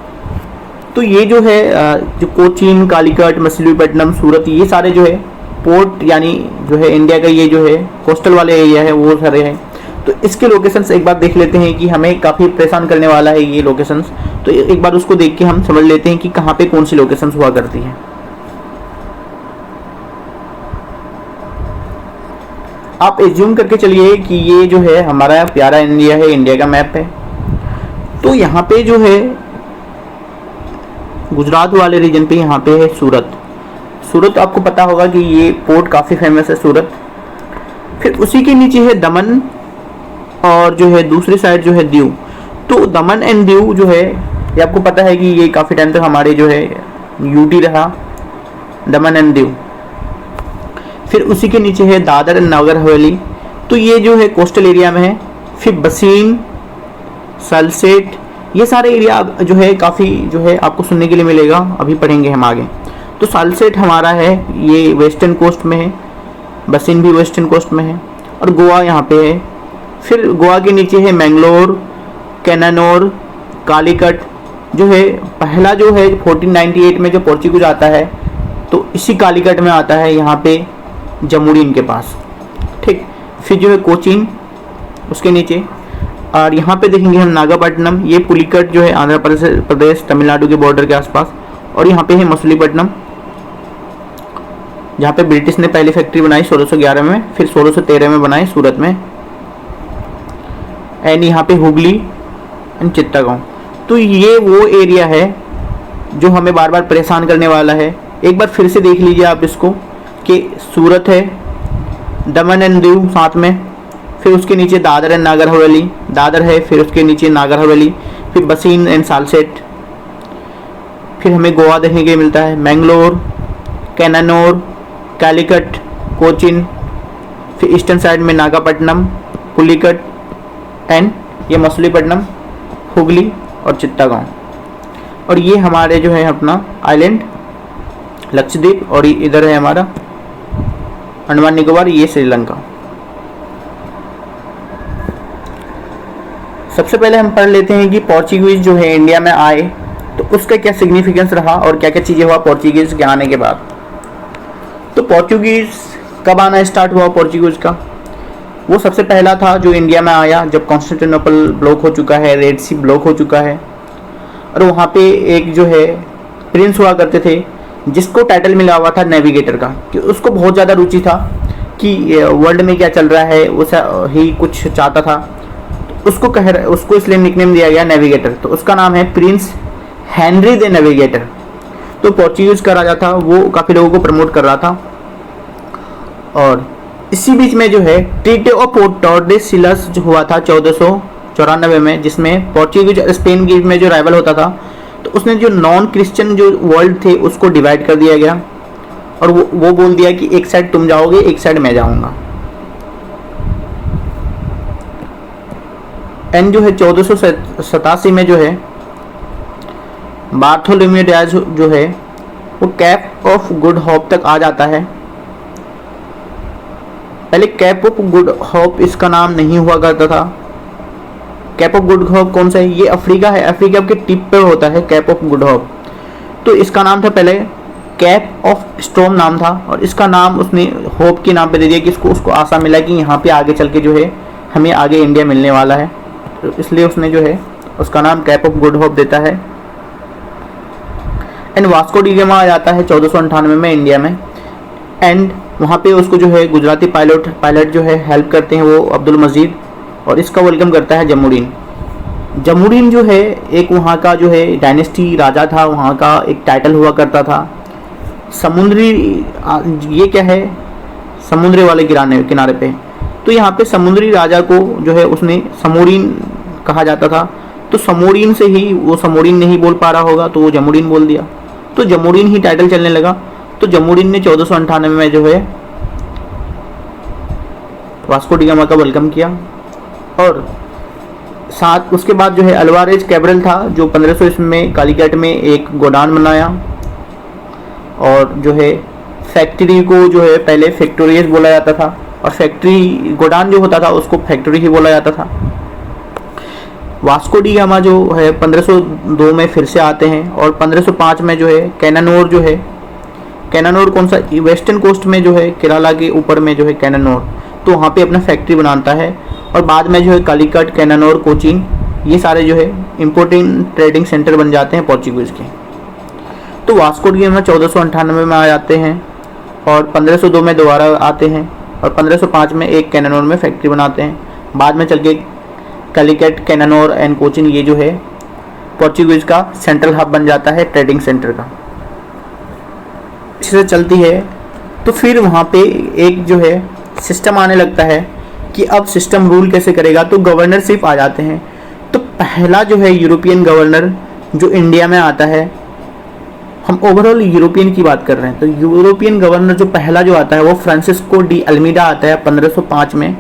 तो ये जो है जो कोचीन, कालीकट, मछलीपट्टनम, सूरत, ये सारे जो है पोर्ट यानी जो है इंडिया का ये जो है कोस्टल वाले एरिया है वो सारे हैं। तो इसके लोकेशंस एक बार देख लेते हैं कि हमें काफ़ी परेशान करने वाला है ये लोकेशंस। तो एक बार उसको देख के हम समझ लेते हैं कि कहाँ पे कौन सी लोकेशंस हुआ करती हैं। आप एज्यूम करके चलिए कि ये जो है हमारा प्यारा इंडिया है, इंडिया का मैप है। तो यहाँ पे जो है गुजरात वाले रीजन पे यहाँ पे है सूरत। सूरत आपको पता होगा कि ये पोर्ट काफ़ी फेमस है सूरत। फिर उसी के नीचे है दमन और जो है दूसरी साइड जो है दीव। तो दमन एंड दीव जो है ये आपको पता है कि ये काफ़ी टाइम तक हमारे जो है यूटी रहा, दमन एंड दीव। फिर उसी के नीचे है दादर एंड नगर हवेली, तो ये जो है कोस्टल एरिया में है। फिर बसीन, सलसेट, ये सारे एरिया जो है काफ़ी जो है आपको सुनने के लिए मिलेगा, अभी पढ़ेंगे हम आगे। तो सलसेट हमारा है ये वेस्टर्न कोस्ट में है, बसीन भी वेस्टर्न कोस्ट में है, और गोवा यहाँ पे है। फिर गोवा के नीचे है मैंगलोर, कैनानोर, कालीकट। जो है पहला जो है 1498 में जो पोर्चुगीज आता है तो इसी कालीकट में आता है, यहाँ पे जमुड़ी इनके पास, ठीक। फिर जो है कोचीन उसके नीचे, और यहाँ पे देखेंगे हम नागापट्टनम, ये पुलिकट जो है आंध्र प्रदेश तमिलनाडु के बॉर्डर के आसपास, और यहाँ पे है मछलीपट्टनम, जहाँ पे ब्रिटिश ने पहली फैक्ट्री बनाई 1611 में, फिर 1613 में बनाई सूरत में। एंड यहाँ पे हुगली एंड चित्तागांव। तो ये वो एरिया है जो हमें बार बार परेशान करने वाला है। एक बार फिर से देख लीजिए आप इसको कि सूरत है, दमन एंड दीव साथ में, फिर उसके नीचे दादर एंड नागर हवेली, दादर है, फिर उसके नीचे नागर हवेली, फिर बसीन एंड सालसेट, फिर हमें गोवा देखने के मिलता है, मैंगलोर, कैनानोर, कैलीकट, कोचिन, फिर ईस्टर्न साइड में नागापट्टनम, पुलिकट एंड ये मछलीपट्टनम, हुगली और चित्तागांव। और ये हमारे जो है अपना आइलैंड लक्षद्वीप, और इधर है हमारा अंडमान निकोबार, ये श्रीलंका। सबसे पहले हम पढ़ लेते हैं कि पोर्चुगीज जो है इंडिया में आए तो उसका क्या सिग्निफिकेंस रहा और क्या क्या चीज़ें हुआ पोर्चुगीज के आने के बाद। तो पोर्चुगीज कब आना स्टार्ट हुआ पोर्चुगीज का? वो सबसे पहला था जो इंडिया में आया जब कॉन्स्टेंटिनोपल ब्लॉक हो चुका है, रेड सी ब्लॉक हो चुका है, और वहाँ पे एक जो है प्रिंस हुआ करते थे जिसको टाइटल मिला हुआ था नेविगेटर का, कि उसको बहुत ज़्यादा रुचि था कि वर्ल्ड में क्या चल रहा है, उसे ही कुछ चाहता था। तो उसको इसलिए निकनेम दिया गया नेविगेटर। तो उसका नाम है प्रिंस हेनरी द नेविगेटर। तो पोर्चुगीज का राजा था, वो काफ़ी लोगों को प्रमोट कर रहा था। और इसी बीच में जो है ट्रीटी ऑफ टॉर्डेसिलस जो हुआ था 1494 में, जिसमें पोर्चुगीज और स्पेन के में जो राइवल होता था, तो उसने जो नॉन क्रिश्चियन जो वर्ल्ड थे उसको डिवाइड कर दिया गया, और वो बोल दिया कि एक साइड तुम जाओगे, एक साइड मैं जाऊंगा। एंड जो है 1487 में जो है बार्थोलोम्यू डायज जो है वो कैप ऑफ गुड होप तक आ जाता है। पहले कैप ऑफ गुड होप इसका नाम नहीं हुआ करता था। कैप ऑफ गुड होप कौन सा है? ये अफ्रीका है, अफ्रीका के टिप पे होता है कैप ऑफ गुड होप। तो इसका नाम था पहले कैप ऑफ स्टॉर्म नाम था, और इसका नाम उसने होप के नाम पे दे दिया कि उसको आशा मिला कि यहाँ पे आगे चल के जो है हमें आगे इंडिया मिलने वाला है, तो इसलिए उसने जो है उसका नाम कैप ऑफ गुड होप देता है। एंड वास्को डी गामा आ जाता है 1498 में इंडिया में, एंड वहाँ पे उसको जो है गुजराती पायलट जो है हेल्प करते हैं, वो अब्दुल मजीद, और इसका वेलकम करता है जमुडीन। जमुडीन जो है एक वहाँ का जो है डायनेस्टी राजा था, वहाँ का एक टाइटल हुआ करता था समुद्री, ये क्या है, समुद्र वाले किनारे पे। तो यहाँ पे समुद्री राजा को जो है उसने समोरीन कहा जाता था। तो समोरीन से ही वो समोरीन नहीं बोल पा रहा होगा तो वो जमुडीन बोल दिया, तो जमुडीन ही टाइटल चलने लगा। तो जमुडीन ने 1498 में जो है वास्को डी गामा का वेलकम किया, और साथ उसके बाद जो है अल्वारेज कैब्रल था जो 1500 ईस्वी में कालीकट में एक गोडाउन बनाया, और जो है फैक्ट्री को जो है पहले फैक्टोरियस बोला जाता था, और फैक्ट्री गोडाउन जो होता था उसको फैक्ट्री ही बोला जाता था। वास्को डी गामा जो है 1502 में फिर से आते हैं, और 1505 में जो है कैनानोर जो है, कैनानोर कौन सा, वेस्टर्न कोस्ट में जो है केरला के ऊपर में जो है कैनानोर, तो वहाँ पे अपना फैक्ट्री बनाता है। और बाद में जो है कालीकट, कैनानोर, कोचीन, ये सारे जो है इम्पोर्टेंट ट्रेडिंग सेंटर बन जाते हैं पोर्चुगीज़ के। तो वास्को डी गामा 1498 में आ जाते हैं, और 1502 में दोबारा आते हैं, और 1505 में एक कैनानोर में फैक्ट्री बनाते हैं। बाद में चल के कालीकट, कैनानोर एंड कोचीन ये जो है पोर्चुगीज़ का सेंट्रल हब बन जाता है ट्रेडिंग सेंटर का। से चलती है तो फिर वहाँ पे एक जो है सिस्टम आने लगता है कि अब सिस्टम रूल कैसे करेगा, तो गवर्नरशिप आ जाते हैं। तो पहला जो है यूरोपियन गवर्नर जो इंडिया में आता है, हम ओवरऑल यूरोपियन की बात कर रहे हैं, तो यूरोपियन गवर्नर जो पहला जो आता है वो फ्रांसिस्को डी अल्मीडा आता है 1505 में,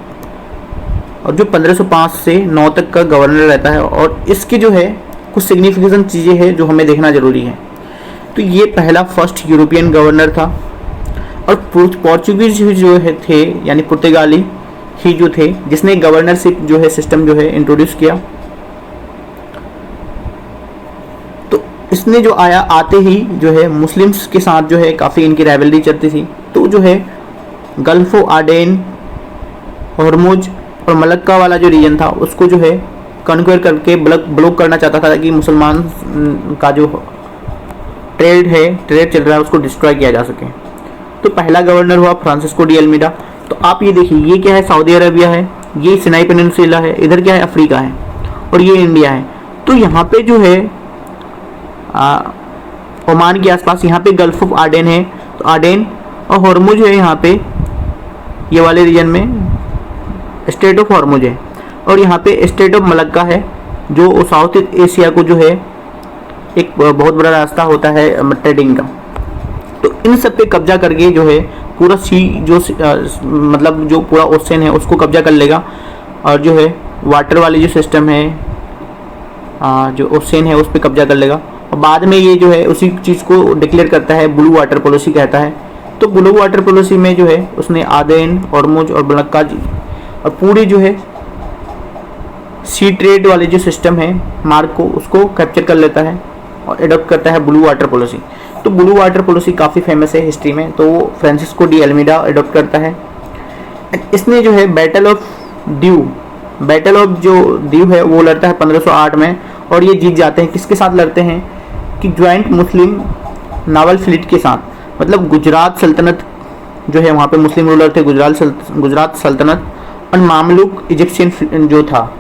और जो 1505 से 9 तक का गवर्नर रहता है। और इसकी जो है कुछ सिग्निफिकेंट चीज़ें हैं जो हमें देखना ज़रूरी है। तो ये पहला फर्स्ट यूरोपियन गवर्नर था, और पोर्चुगीज जो है थे यानी पुर्तगाली ही जो थे जिसने गवर्नरशिप जो है सिस्टम जो है इंट्रोड्यूस किया। तो इसने जो आते ही जो है मुस्लिम्स के साथ जो है काफ़ी इनकी राइवलरी चलती थी। तो जो है गल्फो आडेन, हॉर्मुज और मलक्का वाला जो रीजन था उसको जो है कन्क्वेयर करके ब्लॉक करना चाहता था कि मुसलमान का जो ट्रेड चल रहा है उसको डिस्ट्रॉय किया जा सके। तो पहला गवर्नर हुआ फ्रांसिस्को डी अल्मीडा। तो आप ये देखिए, ये क्या है, सऊदी अरबिया है, ये सिनाई पेनिनसुला है, इधर क्या है, अफ्रीका है, और ये इंडिया है। तो यहाँ पे जो है ओमान के आसपास यहाँ पे गल्फ ऑफ आडेन है, तो आडेन और हॉर्मुज है यहाँ पे, ये वाले रीजन में स्टेट ऑफ हॉर्मुज है, और यहाँ पे स्टेट ऑफ मलक्का है जो साउथ एशिया को जो है एक बहुत बड़ा रास्ता होता है ट्रेडिंग का। तो इन सब पे कब्जा करके जो है पूरा मतलब जो पूरा ओशन है उसको कब्जा कर लेगा, और जो है वाटर वाली जो सिस्टम है जो ओशन है उस पर कब्जा कर लेगा। और बाद में ये जो है उसी चीज़ को डिक्लेयर करता है, ब्लू वाटर पॉलिसी कहता है। तो ब्लू वाटर पॉलिसी में जो है उसने आदेन, हॉर्मुज और मलक्का और पूरी जो है सी ट्रेड वाले जो सिस्टम है मार्ग को उसको कैप्चर कर लेता है और एडॉप्ट करता है ब्लू वाटर पॉलिसी। तो ब्लू वाटर पॉलिसी काफ़ी फेमस है हिस्ट्री में, तो वो फ्रांसिस्को डी अल्मीडा एडॉप्ट करता है। इसने जो है बैटल ऑफ जो ड्यू है वो लड़ता है 1508 में, और ये जीत जाते हैं। किसके साथ लड़ते हैं कि ज्वाइंट मुस्लिम नावल फ्लीट के साथ, मतलब गुजरात सल्तनत जो है वहाँ पे मुस्लिम रूलर थे, गुजरात सल्तनत और मामलुक इजिप्शियन जो था,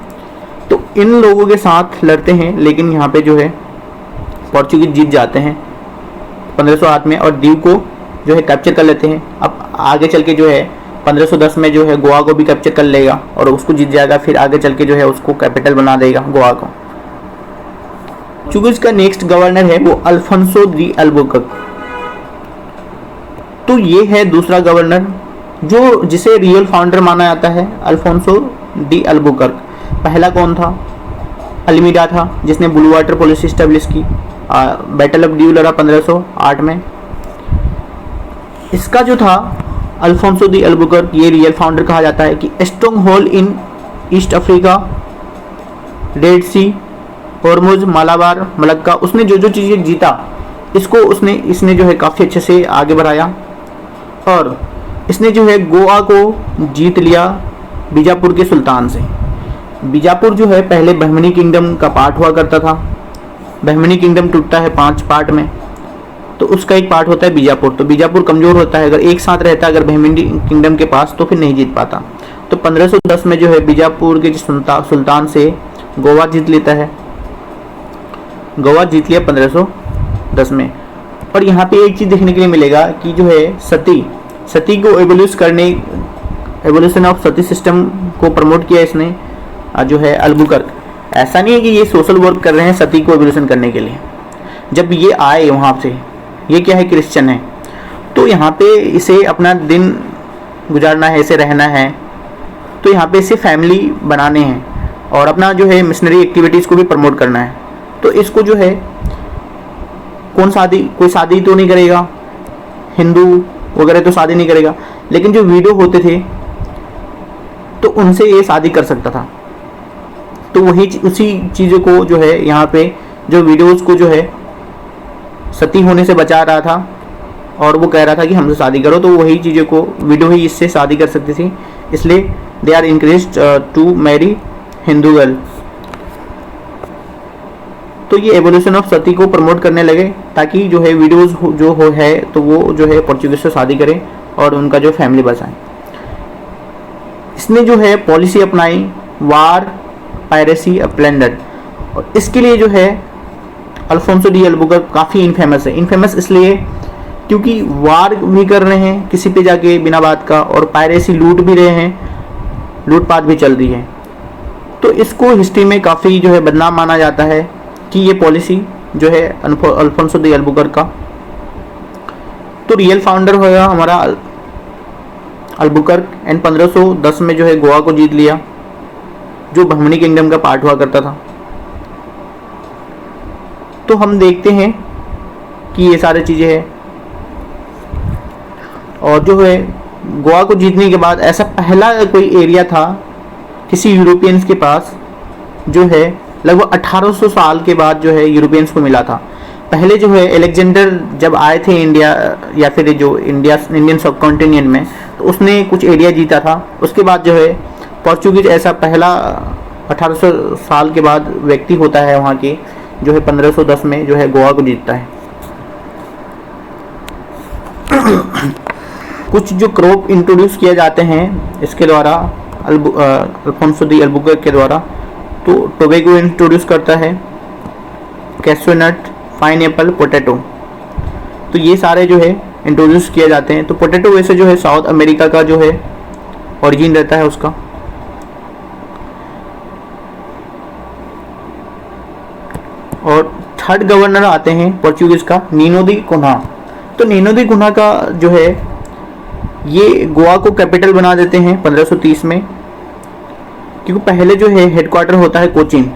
तो इन लोगों के साथ लड़ते हैं। लेकिन यहाँ पे जो है पोर्चुगीज जीत जाते हैं 1508 में और दीव को जो है कैप्चर कर लेते हैं। अब आगे चल के जो है 1510 में जो है गोवा को भी कैप्चर कर लेगा और उसको जीत जाएगा, फिर आगे चल के जो है उसको कैपिटल बना देगा गोवा को। पोर्चुगीज का नेक्स्ट गवर्नर है वो अल्फोंसो डी अल्बुकर्क। तो ये है दूसरा गवर्नर जो जिसे रियल फाउंडर माना जाता है, अल्फोंसो डी अल्बुकर्क। पहला कौन था? अल्मीडा था जिसने ब्लू वाटर पॉलिसी स्टेब्लिश की। बैटल ऑफ ड्यू लड़ा 1508 में। इसका जो था अल्फोंसो दी अल्बुकर्क, ये रियल फाउंडर कहा जाता है कि stronghold in East Africa, Red Sea, Hormuz, Malabar, Malacca, उसने जो जो चीज़ें जीता इसने जो है काफ़ी अच्छे से आगे बढ़ाया। और इसने जो है गोवा को जीत लिया बीजापुर के सुल्तान से। बीजापुर जो है पहले बहमनी किंगडम का पार्ट हुआ करता था। बहमनी किंगडम टूटता है 5 पार्ट में, तो उसका एक पार्ट होता है बीजापुर। तो बीजापुर कमज़ोर होता है, अगर एक साथ रहता है अगर बहमनी किंगडम के पास तो फिर नहीं जीत पाता। तो 1510 में जो है बीजापुर के सुल्तान से गोवा जीत लेता है। गोवा जीत लिया 1510 में। और यहाँ पे एक चीज़ देखने के लिए मिलेगा कि जो है सती को एवोल्यूशन ऑफ सती सिस्टम को प्रमोट किया इसने जो है अल्बुकर्क। ऐसा नहीं है कि ये सोशल वर्क कर रहे हैं सती को एवोल्यूशन करने के लिए। जब ये आए वहाँ से, ये क्या है, क्रिश्चियन है, तो यहाँ पे इसे अपना दिन गुजारना है, इसे रहना है, तो यहाँ पे इसे फैमिली बनाने हैं और अपना जो है मिशनरी एक्टिविटीज़ को भी प्रमोट करना है। तो इसको जो है कोई शादी तो नहीं करेगा, हिंदू वगैरह तो शादी नहीं करेगा, लेकिन जो विडो होते थे तो उनसे ये शादी कर सकता था। तो वही उसी चीज़ों को जो है यहाँ पे जो विडोज़ को जो है सती होने से बचा रहा था और वो कह रहा था कि हमसे शादी करो, तो वही चीज़ों को विडो ही इससे शादी कर सकती थी, इसलिए they are encouraged to marry Hindu girl. तो ये एवोल्यूशन ऑफ सती को प्रमोट करने लगे ताकि जो है विडोज़ जो है तो वो जो है पोर्चुगीज से शादी करें और उनका जो फैमिली बसाएं। इसने जो है पॉलिसी अपनाई वार, पायरेसी, प्लैंडर, और इसके लिए जो है अल्फोंसो डी अल्बुकर्क काफ़ी इनफेमस है। इनफेमस इसलिए क्योंकि वार भी कर रहे हैं किसी पे जाके बिना बात का, और पायरेसी लूट भी रहे हैं, लूटपाट भी चल रही है। तो इसको हिस्ट्री में काफ़ी जो है बदनाम माना जाता है कि ये पॉलिसी जो है अल्फोंसो डी अल्बुकर्क का। तो रियल फाउंडर होगा हमारा अल्बुकर्क, एंड 1510 में जो है गोवा को जीत लिया जो बहमनी किंगडम का पार्ट हुआ करता था। तो हम देखते हैं कि ये सारी चीज़ें हैं। और जो है गोवा को जीतने के बाद ऐसा पहला कोई एरिया था किसी यूरोपियंस के पास जो है लगभग 1800 साल के बाद जो है यूरोपियंस को मिला था। पहले जो है अलेक्जेंडर जब आए थे इंडिया या फिर जो इंडियन सब कॉन्टिनेंट में, तो उसने कुछ एरिया जीता था। उसके बाद जो है पोर्चुगीज ऐसा पहला 1800 साल के बाद व्यक्ति होता है वहाँ के जो है 1510 में जो है गोवा को जीतता है। कुछ जो क्रॉप इंट्रोड्यूस किए जाते हैं इसके द्वारा, अल्फोंसो दी अल्बुकर्क के द्वारा, तो टोबैगो इंट्रोड्यूस करता है, कैशनट, पाइनएप्पल, पोटैटो, तो ये सारे जो है इंट्रोड्यूस किए जाते हैं। तो पोटैटो वैसे जो है साउथ अमेरिका का जो है ओरिजिन रहता है उसका। और थर्ड गवर्नर आते हैं पोर्चुगीज का, नीनो दी कुन्हा। तो नीनो दी कुन्हा का जो है ये गोवा को कैपिटल बना देते हैं 1530 में, क्योंकि पहले जो है हेडक्वार्टर होता है कोचीन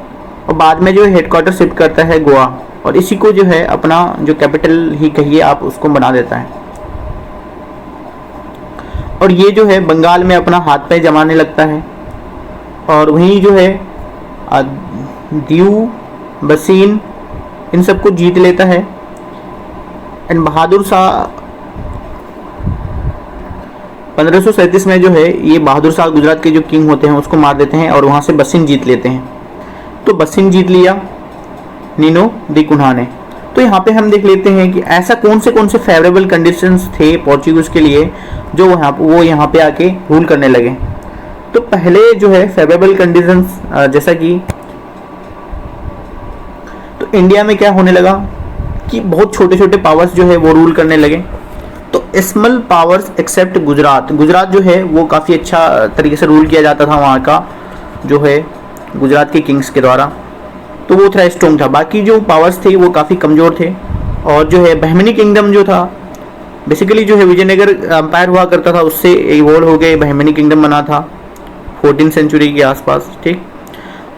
और बाद में जो है हेडक्वार्टर शिफ्ट करता है गोवा, और इसी को जो है अपना जो कैपिटल ही कहिए आप उसको बना देता है। और ये जो है बंगाल में अपना हाथ पे जमाने लगता है, और वहीं जो है दीव, बसीन, इन सबको जीत लेता है। एंड बहादुर शाह 1537 में जो है ये बहादुर शाह गुजरात के जो किंग होते हैं उसको मार देते हैं और वहाँ से बसिन जीत लेते हैं। तो बसिन जीत लिया नीनो दी कुन्हा ने। तो यहाँ पे हम देख लेते हैं कि ऐसा कौन से फेवरेबल कंडीशंस थे पोर्चुगीज के लिए जो वो यहाँ पे आके रूल करने लगे। तो पहले जो है फेवरेबल कंडीशंस जैसा कि तो इंडिया में क्या होने लगा कि बहुत छोटे छोटे पावर्स जो है वो रूल करने लगे। तो स्मॉल पावर्स एक्सेप्ट गुजरात जो है वो काफ़ी अच्छा तरीके से रूल किया जाता था वहाँ का जो है गुजरात के किंग्स के द्वारा, तो वो थोड़ा स्ट्रॉन्ग था। बाकी जो पावर्स थे वो काफ़ी कमज़ोर थे। और जो है बहमनी किंगडम जो था बेसिकली जो है विजयनगर एम्पायर हुआ करता था, उससे इवॉल्व हो गए बहमनी किंगडम बना था 14th सेंचुरी के आसपास, ठीक।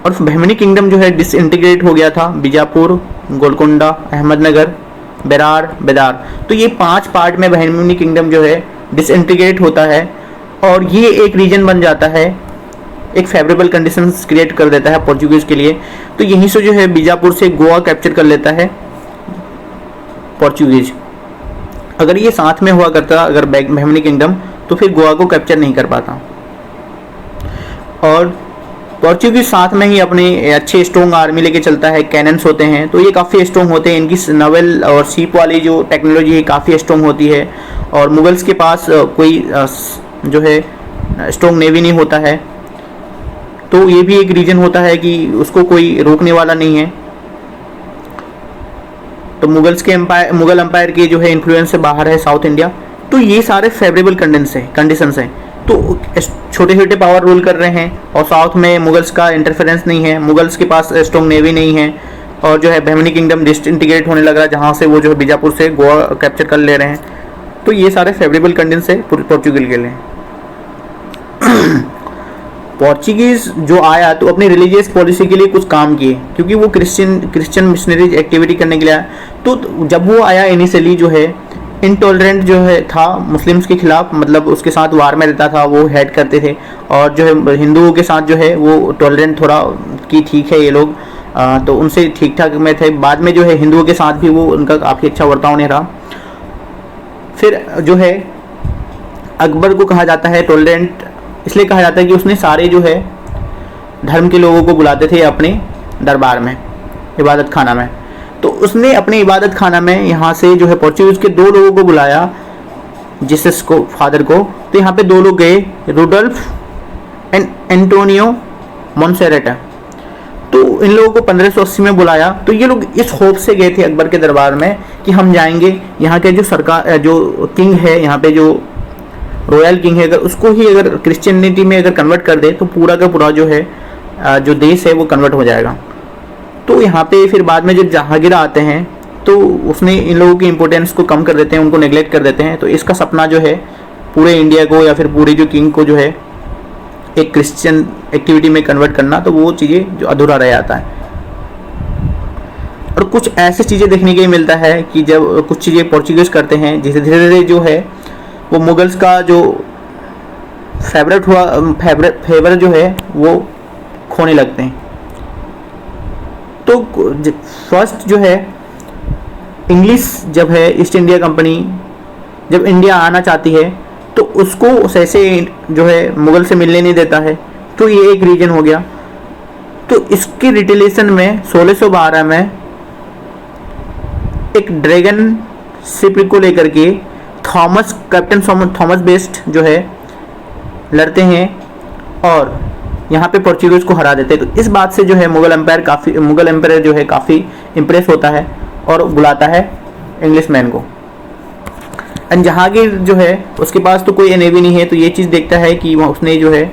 और बहमनी किंगडम जो है डिसइंटीग्रेट हो गया था, बीजापुर, गोलकोंडा, अहमदनगर, बेरार, बेदार, तो ये 5 पार्ट में बहमनी किंगडम जो है डिसइंटीग्रेट होता है और ये एक रीजन बन जाता है, एक फेवरेबल कंडीशंस क्रिएट कर देता है पोर्चुगीज के लिए। तो यहीं से जो है बीजापुर से गोवा कैप्चर कर लेता है पोर्चुगीज। अगर ये साथ में हुआ करता अगर बहमनी किंगडम तो फिर गोवा को कैप्चर नहीं कर पाता। और पोर्चुगीज साथ में ही अपनी अच्छे स्ट्रॉन्ग आर्मी लेके चलता है, कैनन्स होते हैं तो ये काफ़ी स्ट्रॉन्ग होते हैं, इनकी नवल और सीप वाली जो टेक्नोलॉजी है काफ़ी स्ट्रॉन्ग होती है। और मुगल्स के पास कोई जो है स्ट्रॉन्ग नेवी नहीं होता है, तो ये भी एक रीजन होता है कि उसको कोई रोकने वाला नहीं है। तो मुगल एम्पायर के जो है इन्फ्लुएंस से बाहर है साउथ इंडिया। तो ये सारे फेवरेबल कंडीशंस हैं। तो छोटे छोटे पावर रूल कर रहे हैं और साउथ में मुगल्स का इंटरफेरेंस नहीं है, मुगल्स के पास स्ट्रॉन्ग नेवी नहीं है, और जो है बहमनी किंगडम डिसइंटीग्रेट होने लग रहा है जहाँ से वो जो है बीजापुर से गोवा कैप्चर कर ले रहे हैं। तो ये सारे फेवरेबल कंडीशंस है पोर्चुगल के लिए। पोर्चुगीज जो आया तो अपनी रिलीजियस पॉलिसी के लिए कुछ काम किए, क्योंकि वो क्रिश्चियन मिशनरीज एक्टिविटी करने के लिए आया। तो जब वो आया इनिशियली जो है इनटॉलरेंट जो है था मुस्लिम्स के खिलाफ, मतलब उसके साथ वार में रहता था, वो हेड करते थे। और जो है हिंदुओं के साथ जो है वो टॉलरेंट थोड़ा कि ठीक है ये लोग, तो उनसे ठीक ठाक में थे। बाद में जो है हिंदुओं के साथ भी वो उनका काफ़ी अच्छा बर्ताव नहीं रहा। फिर जो है अकबर को कहा जाता है टॉलरेंट, इसलिए कहा जाता है कि उसने सारे जो है धर्म के लोगों को बुलाते थे अपने दरबार में, इबादत खाना में। तो उसने अपने इबादत खाना में यहाँ से जो है पोर्चुगीज के 2 लोगों को बुलाया, जीसस को, फादर को। तो यहाँ पे 2 लोग गए, रुडोल्फ एंड एंटोनियो मोन्सेरेटा। तो इन लोगों को 1580 में बुलाया। तो ये लोग इस होप से गए थे अकबर के दरबार में कि हम जाएंगे, यहाँ के जो सरकार जो किंग है, यहाँ पे जो रॉयल किंग है, अगर उसको ही अगर क्रिश्चियनिटी में अगर कन्वर्ट कर दे तो पूरा का पूरा जो है जो देश है वो कन्वर्ट हो जाएगा। तो यहाँ पे फिर बाद में जब जहांगीर आते हैं तो उसने इन लोगों की इंपॉर्टेंस को कम कर देते हैं, उनको नेग्लेक्ट कर देते हैं। तो इसका सपना जो है पूरे इंडिया को या फिर पूरे जो किंग को जो है एक क्रिश्चियन एक्टिविटी में कन्वर्ट करना, तो वो चीज़ें जो अधूरा रह जाता है। और कुछ ऐसी चीज़ें देखने के लिए मिलता है कि जब कुछ चीज़ें पोर्चुगीज करते हैं, जिसे धीरे धीरे जो है वो मुगल्स का जो फेवर जो है वो खोने लगते हैं। तो फर्स्ट जो है इंग्लिश जब है ईस्ट इंडिया कंपनी जब इंडिया आना चाहती है तो उसको ऐसे जो है मुगल से मिलने नहीं देता है, तो ये एक रीजन हो गया। तो इसकी रिटेलिएशन में 1612 में एक ड्रैगन शिप को लेकर के कैप्टन थॉमस बेस्ट जो है लड़ते हैं और यहाँ पे पोर्चुगीज को हरा देते हैं। तो इस बात से जो है मुगल एम्पायर जो है काफ़ी इम्प्रेस होता है और बुलाता है इंग्लिश मैन को। एंड जहांगीर जो है उसके पास तो कोई नेवी नहीं है, तो ये चीज़ देखता है कि उसने जो है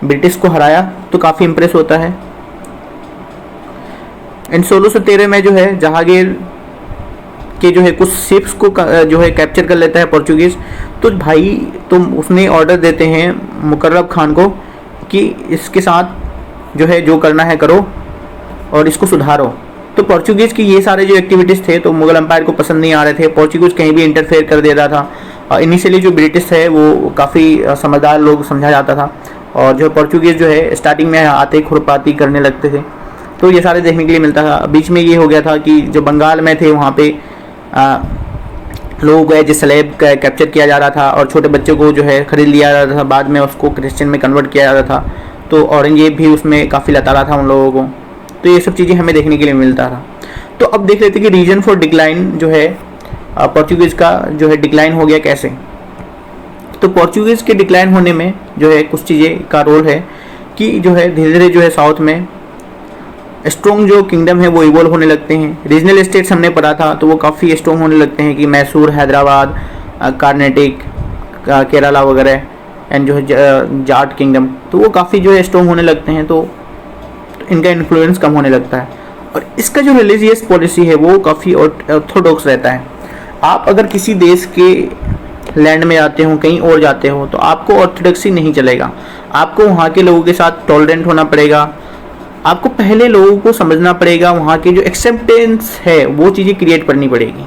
ब्रिटिश को हराया, तो काफ़ी इम्प्रेस होता है। एंड 1613 में जो है जहांगीर के जो है कुछ शिप्स को जो है कैप्चर कर लेता है पोर्चुगीज़। तो भाई तुम उसने ऑर्डर देते हैं मुकर्रब खान को कि इसके साथ जो है जो करना है करो और इसको सुधारो। तो पोर्चुगीज़ की ये सारे जो एक्टिविटीज़ थे तो मुगल एम्पायर को पसंद नहीं आ रहे थे। पोर्चुगीज़ कहीं भी इंटरफेयर कर दे रहा था। इनिशियली जो ब्रिटिश है वो काफ़ी समझदार लोग समझा जाता था, और जो पोर्चुगीज़ जो है स्टार्टिंग में आते खुरपाती करने लगते थे। तो ये सारे देखने के लिए मिलता था। बीच में ये हो गया था कि जो बंगाल में थे वहाँ पे लोगों को एज स्लेव कैप्चर किया जा रहा था और छोटे बच्चों को जो है खरीद लिया जा रहा था, बाद में उसको क्रिश्चियन में कन्वर्ट किया जा रहा था। तो औरंगजेब भी उसमें काफ़ी लता रहा था उन लोगों को। तो ये सब चीज़ें हमें देखने के लिए मिलता था। तो अब देख लेते हैं कि रीजन फॉर डिक्लाइन जो है पोर्चुगीज़ का जो है डिक्लाइन हो गया कैसे। तो पोर्चुगीज़ के डिक्लाइन होने में जो है कुछ चीज़ें का रोल है कि जो है धीरे धीरे जो है साउथ में स्ट्रॉन्ग जो किंगडम है वो इवॉल्व होने लगते हैं। रीजनल स्टेट्स हमने पढ़ा था तो वो काफ़ी स्ट्रॉन्ग होने लगते हैं कि मैसूर, हैदराबाद, कर्नाटक, केरला वगैरह, एंड जो है जाट किंगडम, तो वो काफ़ी जो है स्ट्रॉन्ग होने लगते हैं। तो इनका इन्फ्लुएंस कम होने लगता है और इसका जो रिलीजियस पॉलिसी है वो काफ़ी ऑर्थोडॉक्स रहता है। आप अगर किसी देश के लैंड में जाते हो, कहीं और जाते हो, तो आपको ऑर्थोडॉक्सी नहीं चलेगा। आपको वहाँ के लोगों के साथ टॉलरेंट होना पड़ेगा। आपको पहले लोगों को समझना पड़ेगा, वहाँ की जो एक्सेप्टेंस है वो चीज़ें क्रिएट करनी पड़ेगी।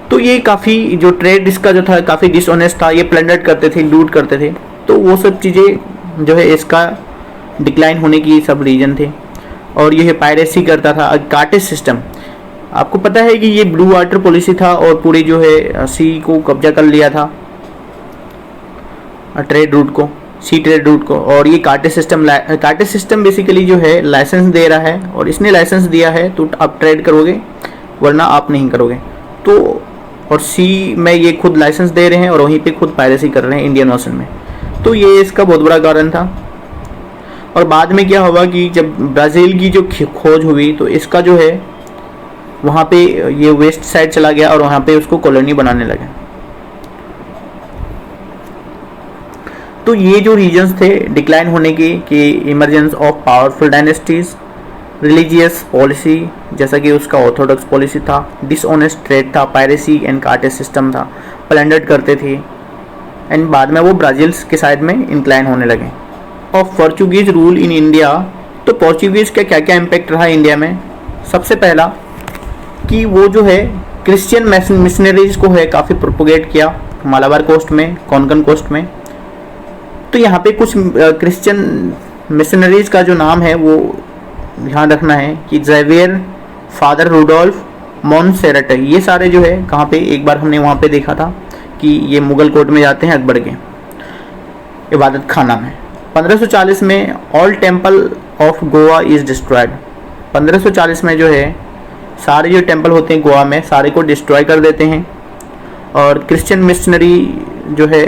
तो ये काफ़ी जो ट्रेड इसका जो था काफ़ी डिसऑनेस्ट था, ये प्लंडर करते थे, लूट करते थे। तो वो सब चीज़ें जो है इसका डिक्लाइन होने की सब रीजन थे। और ये पायरेसी करता था। कार्टेज सिस्टम, आपको पता है कि ये ब्लू वाटर पॉलिसी था और पूरी जो है सी को कब्जा कर लिया था, ट्रेड रूट को, सी ट्रेड रूट को। और ये कार्टेज सिस्टम बेसिकली जो है लाइसेंस दे रहा है, और इसने लाइसेंस दिया है तो आप ट्रेड करोगे वरना आप नहीं करोगे। तो और सी में ये खुद लाइसेंस दे रहे हैं और वहीं पे खुद पायरेसी कर रहे हैं इंडियन ओशन में। तो ये इसका बहुत बड़ा कारण था। और बाद में क्या हुआ कि जब ब्राज़ील की जो खोज हुई तो इसका जो है वहाँ पे ये वेस्ट साइड चला गया और वहाँ पे उसको कॉलोनी बनाने लगे। तो ये जो रीजन्स थे डिक्लाइन होने के कि emergence of powerful dynasties, religious policy जैसा कि उसका ऑर्थोडॉक्स पॉलिसी था, डिसऑनेस्ट ट्रेड था, पायरेसी एंड कार्टेज सिस्टम था, प्लंडर्ड करते थे, एंड बाद में वो ब्राज़ील के साइड में इंक्लाइन होने लगे। Of Portuguese rule in India, तो पोर्चुगीज़ का क्या क्या इम्पैक्ट रहा इंडिया में। सबसे पहला कि वो जो है क्रिश्चियन मिशनरीज को है काफ़ी प्रोपोगेट किया मालाबार कोस्ट में, कोंकण कोस्ट में। तो यहाँ पे कुछ क्रिश्चियन मिशनरीज का जो नाम है वो ध्यान रखना है कि ज़ेवियर, फादर रूडोल्फ, मोंटसेरट, ये सारे जो है कहाँ पे, एक बार हमने वहाँ पे देखा था कि ये मुगल कोर्ट में जाते हैं अकबर के इबादत खाना में। 1540 में all temple of Goa is destroyed. 1540 में जो है सारे जो टेम्पल होते हैं गोवा में सारे को डिस्ट्रॉय कर देते हैं। और क्रिश्चियन मिशनरी जो है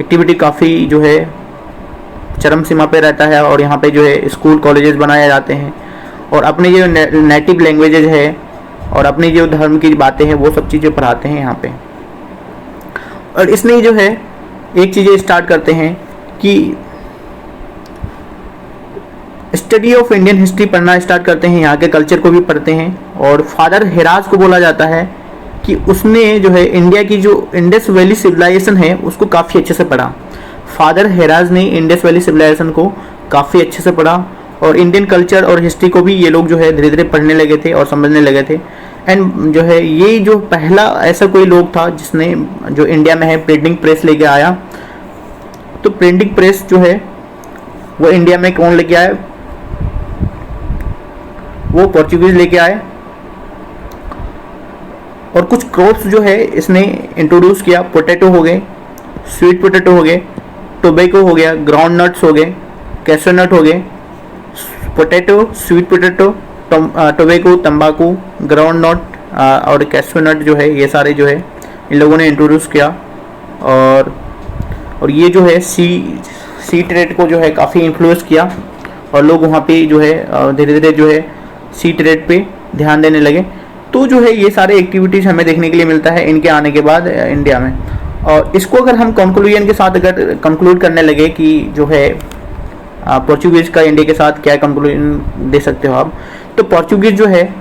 एक्टिविटी काफ़ी जो है चरम सीमा पे रहता है, और यहाँ पे जो है स्कूल कॉलेजेस बनाए जाते हैं और अपने जो नेटिव लैंग्वेजेज है और अपनी जो धर्म की बातें हैं वो सब चीज़ें पढ़ाते हैं यहाँ पे। और इसमें जो है एक चीज़ें स्टार्ट करते हैं कि स्टडी ऑफ इंडियन हिस्ट्री पढ़ना स्टार्ट करते हैं, यहाँ के कल्चर को भी पढ़ते हैं। और फादर हेराज को बोला जाता है कि उसने जो है इंडिया की जो इंडस वैली सिविलाइजेशन है उसको काफ़ी अच्छे से पढ़ा। फादर हेराज ने इंडस वैली सिविलाइजेशन को काफ़ी अच्छे से पढ़ा और इंडियन कल्चर और हिस्ट्री को भी ये लोग जो है धीरे धीरे पढ़ने लगे थे और समझने लगे थे। एंड जो है ये जो पहला ऐसा कोई लोग था जिसने जो इंडिया में है प्रिंटिंग प्रेस लेके आया। तो प्रिंटिंग प्रेस जो है वो इंडिया में कौन लेके आए, वो पोर्चुगीज लेके आए। और कुछ क्रॉप्स जो है इसने इंट्रोड्यूस किया, पोटैटो हो गए, स्वीट पोटैटो हो गए, टोबैको हो गया, ग्राउंड नट्स हो गए, कैशू नट हो गए, पोटैटो, स्वीट पोटैटो, टोबैको, तंबाकू, ग्राउंड नट और कैशू नट जो है ये सारे जो है इन लोगों ने इंट्रोड्यूस किया। और ये जो है सी ट्रेड को जो है काफ़ी इन्फ्लुएंस किया और लोग वहाँ पे जो है धीरे धीरे जो है सी ट्रेड पे ध्यान देने लगे। तो जो है ये सारे एक्टिविटीज़ हमें देखने के लिए मिलता है इनके आने के बाद इंडिया में। और इसको अगर हम कंक्लूजन के साथ अगर कंक्लूड करने लगे कि जो है पोर्चुगीज़ का इंडिया के साथ क्या कंक्लूजन दे सकते हो आप, तो पोर्चुगीज़ जो है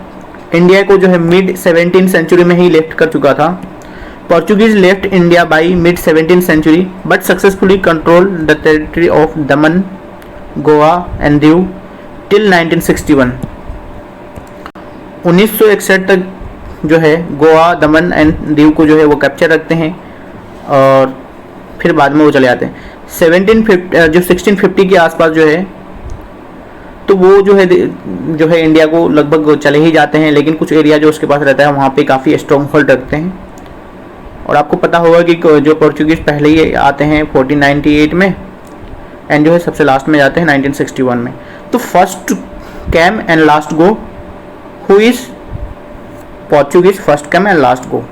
इंडिया को जो है मिड 17th सेंचुरी में ही लेफ्ट कर चुका था। Portuguese left India by mid 17th century but successfully control the territory of Daman, Goa and Diu till 1961। 1961 तक जो है गोवा, दमन एंड दीव को जो है वो कैप्चर रखते हैं और फिर बाद में वो चले जाते हैं। 1650 के आसपास जो है तो वो जो है इंडिया को लगभग चले ही जाते हैं, लेकिन कुछ एरिया जो उसके पास रहता है वहाँ पे काफ़ी स्ट्रॉन्ग होल्ड रखते हैं। और आपको पता होगा कि जो पोर्चुगीज़ पहले ही आते हैं 1498 में एंड जो है सबसे लास्ट में जाते हैं 1961 में। तो first came and last go, who is Portuguese first came and last go.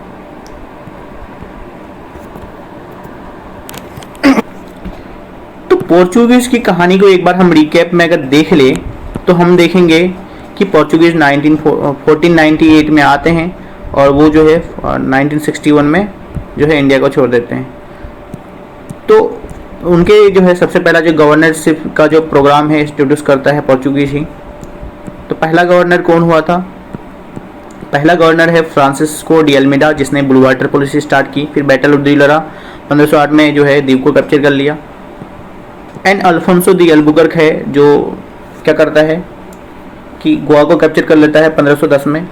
तो पोर्चुगीज़ की कहानी को एक बार हम रिकैप में अगर देख ले तो हम देखेंगे कि पोर्चुगीज़ 1498 में आते हैं और वो जो है 1961 में जो है इंडिया को छोड़ देते हैं। तो उनके जो है सबसे पहला जो गवर्नरशिप का जो प्रोग्राम है इंट्रोड्यूस करता है पोर्चुगीज़ ही। तो पहला गवर्नर कौन हुआ था? पहला गवर्नर है फ्रांसिस्को डी अल्मेडा, जिसने ब्लू वाटर पॉलिसी स्टार्ट की। फिर बैटल ऑफ दी लरा 1508 में जो है द्वीप को कैप्चर कर लिया। एंड अल्फोंसो दी अल्बुकर्क है जो क्या करता है कि गोवा को कैप्चर कर लेता है 1510 में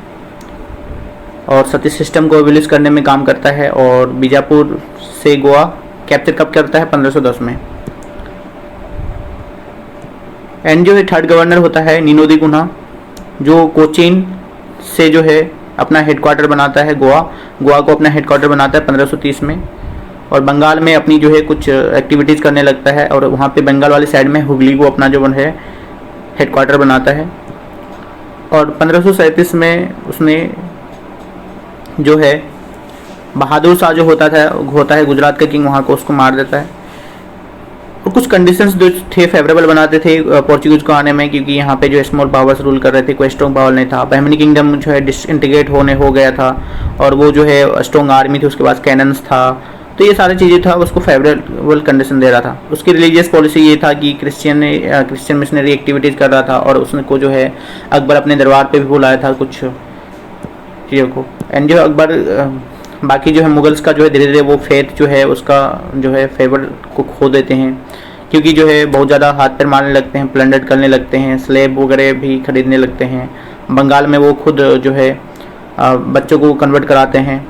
और सती सिस्टम को एबलिश करने में काम करता है। और बीजापुर से गोवा कैप्चर कब करता है? 1510 में। एंड जो है थर्ड गवर्नर होता है नीनो दी कुन्हा, जो कोचीन से जो है अपना हेडक्वार्टर बनाता है गोवा को अपना हेडक्वार्टर बनाता है 1530 में। और बंगाल में अपनी जो है कुछ एक्टिविटीज़ करने लगता है और वहाँ पे बंगाल वाली साइड में हुगली को अपना जो है हेडक्वार्टर बनाता है। और 1537 में उसने जो है बहादुर शाह जो होता है गुजरात का किंग, वहाँ को उसको मार देता है। और कुछ कंडीशंस जो थे फेवरेबल बनाते थे पोर्चुगीज को आने में, क्योंकि यहाँ पे जो स्मॉल पावर्स रूल कर रहे थे, कोई स्ट्रॉन्ग पावर नहीं था। बहमनी किंगडम जो है डिसइंटीग्रेट हो गया था और वो जो है स्ट्रॉन्ग आर्मी थी, उसके पास कैनन्स था। तो ये सारी चीज़ें था, उसको फेवरेबल कंडीशन दे रहा था। उसकी रिलीजियस पॉलिसी ये था कि क्रिश्चियन मिशनरी एक्टिविटीज़ कर रहा था और उसको जो है अकबर अपने दरबार पे भी बुलाया था कुछ चीज़ों को। एंड जो अकबर बाकी जो है मुगल्स का जो है धीरे धीरे वो फेथ जो है उसका जो है फेवर को खो देते हैं, क्योंकि जो है बहुत ज़्यादा हाथ पैर मारने लगते हैं, प्लंडर करने लगते हैं, स्लेब वगैरह भी खरीदने लगते हैं। बंगाल में वो खुद जो है बच्चों को कन्वर्ट कराते हैं।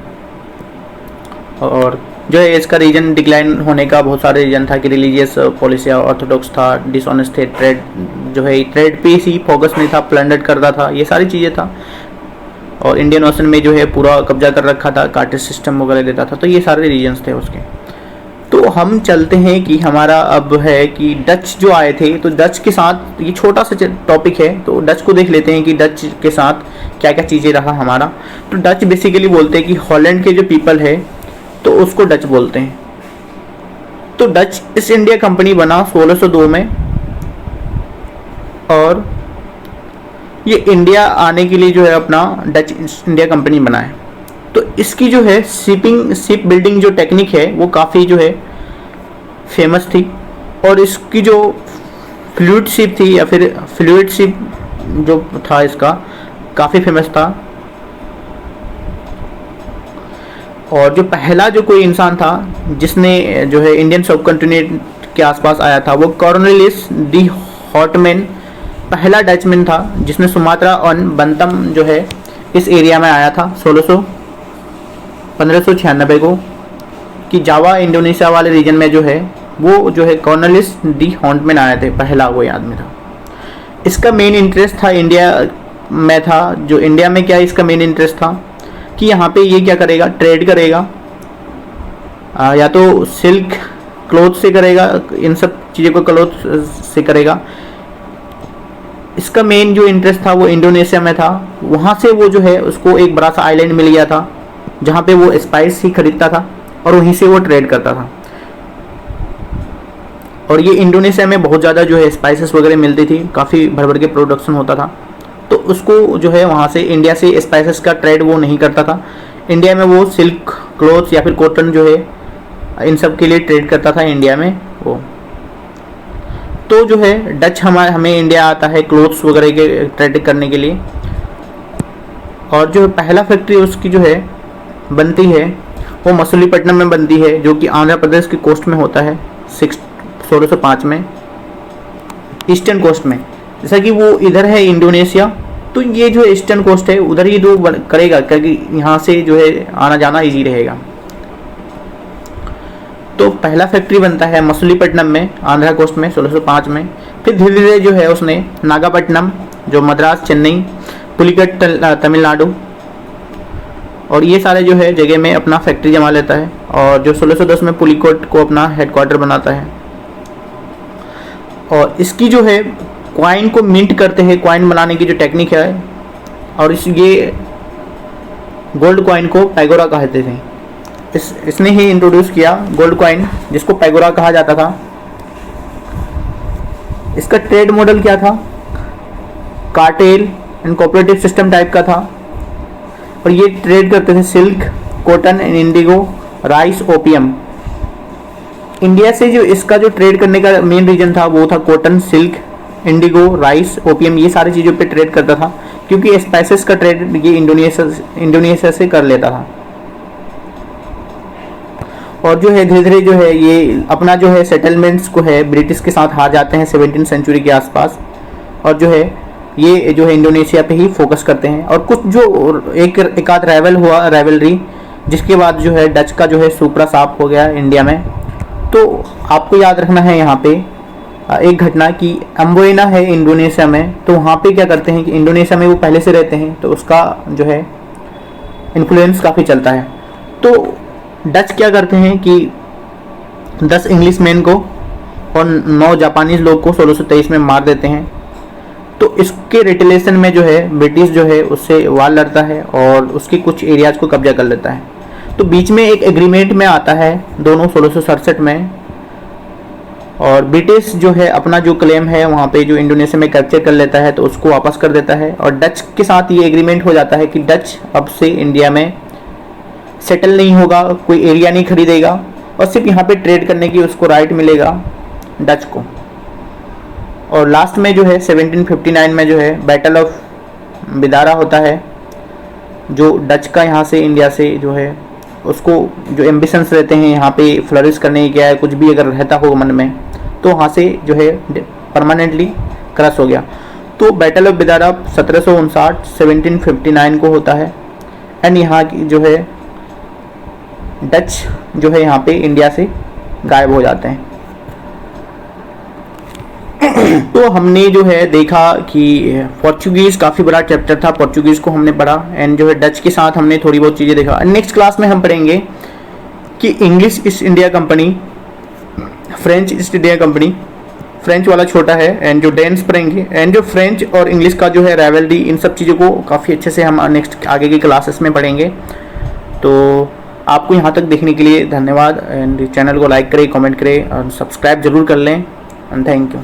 और जो है इसका रीजन डिक्लाइन होने का बहुत सारे रीजन था कि रिलीजियस पॉलिसी ऑर्थोडॉक्स था, डिसऑनेस्ट थे, ट्रेड पे ही फोकस नहीं था, प्लंडर करता था, ये सारी चीज़ें था। और इंडियन ओशन में जो है पूरा कब्जा कर रखा था, कार्टेज सिस्टम वगैरह देता था। तो ये सारे रीजन्स थे उसके। तो हम चलते हैं कि हमारा अब है कि डच जो आए थे, तो डच के साथ ये छोटा सा टॉपिक है, तो डच को देख लेते हैं कि डच के साथ क्या क्या चीज़ें रहा हमारा। तो डच बेसिकली बोलते हैं कि हॉलैंड के जो पीपल है तो उसको डच बोलते हैं। तो डच ईस्ट इंडिया कंपनी बना 1602 में और ये इंडिया आने के लिए जो है अपना डच ईस्ट इंडिया कंपनी बना है। तो इसकी जो है शिप बिल्डिंग जो टेक्निक है वो काफ़ी जो है फेमस थी। और इसकी जो फ्लूइड शिप थी या फिर फ्लूइड शिप जो था इसका काफ़ी फेमस था। और जो पहला जो कोई इंसान था जिसने जो है इंडियन सब कॉन्टिनेंट के आसपास आया था वो कॉर्नेलियस डी हॉटमैन पहला डचमैन था, जिसने सुमात्रा और बंतम जो है इस एरिया में आया था 1596 को, कि जावा इंडोनेशिया वाले रीजन में जो है वो जो है कॉर्नेलियस डी हॉटमैन आए थे, पहला वो आदमी था। इसका मेन इंटरेस्ट था इंडिया में था। जो इंडिया में क्या इसका मेन इंटरेस्ट था कि यहाँ पे ये क्या करेगा, ट्रेड करेगा, या तो सिल्क क्लोथ से करेगा, इन सब चीज़ों को क्लोथ से करेगा। इसका मेन जो इंटरेस्ट था वो इंडोनेशिया में था। वहाँ से वो जो है उसको एक बड़ा सा आइलैंड मिल गया था जहाँ पे वो स्पाइस ही खरीदता था और वहीं से वो ट्रेड करता था। और ये इंडोनेशिया में बहुत ज़्यादा जो है स्पाइसेस वगैरह मिलती थी, काफ़ी भर भर के प्रोडक्शन होता था। तो उसको जो है वहाँ से इंडिया से स्पाइसेस का ट्रेड वो नहीं करता था। इंडिया में वो सिल्क, क्लोथ्स या फिर कॉटन जो है इन सब के लिए ट्रेड करता था इंडिया में वो। तो जो है डच हमें इंडिया आता है क्लोथ्स वगैरह के ट्रेड करने के लिए। और जो पहला फैक्ट्री उसकी जो है बनती है वो मसूलीपट्टनम में बनती है, जो कि आंध्र प्रदेश की कोस्ट में होता है 1605 में, ईस्टर्न कोस्ट में। जैसा कि वो इधर है इंडोनेशिया, तो ये जो ईस्टर्न कोस्ट है उधर ही दो करेगा, क्योंकि यहाँ से जो है आना जाना इजी रहेगा। तो पहला फैक्ट्री बनता है मसूलीपट्टनम में, आंध्र कोस्ट में 1605 में। फिर धीरे धीरे जो है उसने नागापट्टनम, जो मद्रास, चेन्नई, पुलिकट तमिलनाडु, और ये सारे जो है जगह में अपना फैक्ट्री जमा लेता है। और जो 1610 में पुलिकोट को अपना हेडक्वार्टर बनाता है। और इसकी जो है कॉइन को मिंट करते हैं, कॉइन बनाने की जो टेक्निक है, और ये गोल्ड कॉइन को पैगोरा कहते थे। इसने ही इंट्रोड्यूस किया गोल्ड कॉइन, जिसको पैगोरा कहा जाता था। इसका ट्रेड मॉडल क्या था? Cartel and cooperative system type का था। और ये ट्रेड करते थे silk, cotton and Indigo, rice, opium. India से जो इसका जो ट्रेड करने का मेन रीजन था वो था cotton, silk, Indigo, rice, opium, ये सारी चीज़ों पे ट्रेड करता था, क्योंकि स्पाइसेस का ट्रेड ये इंडोनेशिया से कर लेता था। और जो है धीरे धीरे जो है ये अपना जो है सेटलमेंट्स को है ब्रिटिश के साथ हार जाते हैं 17वीं सेंचुरी के आसपास। और जो है ये जो है इंडोनेशिया पे ही फोकस करते हैं। और कुछ जो एक आध राइवलरी, जिसके बाद जो है डच का जो है सुपरा साफ हो गया इंडिया में। तो आपको याद रखना है यहाँ पे एक घटना की अम्बोइना है इंडोनेशिया में। तो वहाँ पे क्या करते हैं कि इंडोनेशिया में वो पहले से रहते हैं, तो उसका जो है इन्फ्लुएंस काफ़ी चलता है। तो डच क्या करते हैं कि 10 इंग्लिश मैन को और 9 जापानीज लोग को 1623 में मार देते हैं। तो इसके रिटेलिएशन में जो है ब्रिटिश जो है उससे वार लड़ता है और उसके कुछ एरियाज को कब्जा कर लेता है। तो बीच में एक एग्रीमेंट में आता है दोनों 1667 में, और ब्रिटिश जो है अपना जो क्लेम है वहाँ पे जो इंडोनेशिया में कैप्चर कर लेता है, तो उसको वापस कर देता है। और डच के साथ ये एग्रीमेंट हो जाता है कि डच अब से इंडिया में सेटल नहीं होगा, कोई एरिया नहीं खरीदेगा, और सिर्फ यहाँ पे ट्रेड करने की उसको राइट मिलेगा डच को। और लास्ट में जो है 1759 में जो है बैटल ऑफ बिदारा होता है, जो डच का यहाँ से इंडिया से जो है उसको जो एम्बिशंस रहते हैं यहाँ पे फ्लरिश करने की, क्या है कुछ भी अगर रहता हो मन में, तो वहाँ से जो है परमानेंटली क्रश हो गया। तो बैटल ऑफ बिदारा 1759 को होता है। एंड यहाँ की जो है डच जो है यहाँ पे इंडिया से गायब हो जाते हैं। तो हमने जो है देखा कि पोर्चुगीज़ काफ़ी बड़ा चैप्टर था, पोर्चुगीज़ को हमने पढ़ा। एंड जो है डच के साथ हमने थोड़ी बहुत चीज़ें देखा। नेक्स्ट क्लास में हम पढ़ेंगे कि English east India company, French east India company, French वाला छोटा है, एंड जो डेन्स पढ़ेंगे, एंड जो फ्रेंच और इंग्लिश का जो है राइवलरी, इन सब चीज़ों को काफ़ी अच्छे से हम नेक्स्ट आगे की क्लासेस में पढ़ेंगे। तो आपको यहाँ तक देखने के लिए धन्यवाद। एंड चैनल को लाइक करें, कमेंट करें और सब्सक्राइब जरूर कर लें। And thank you.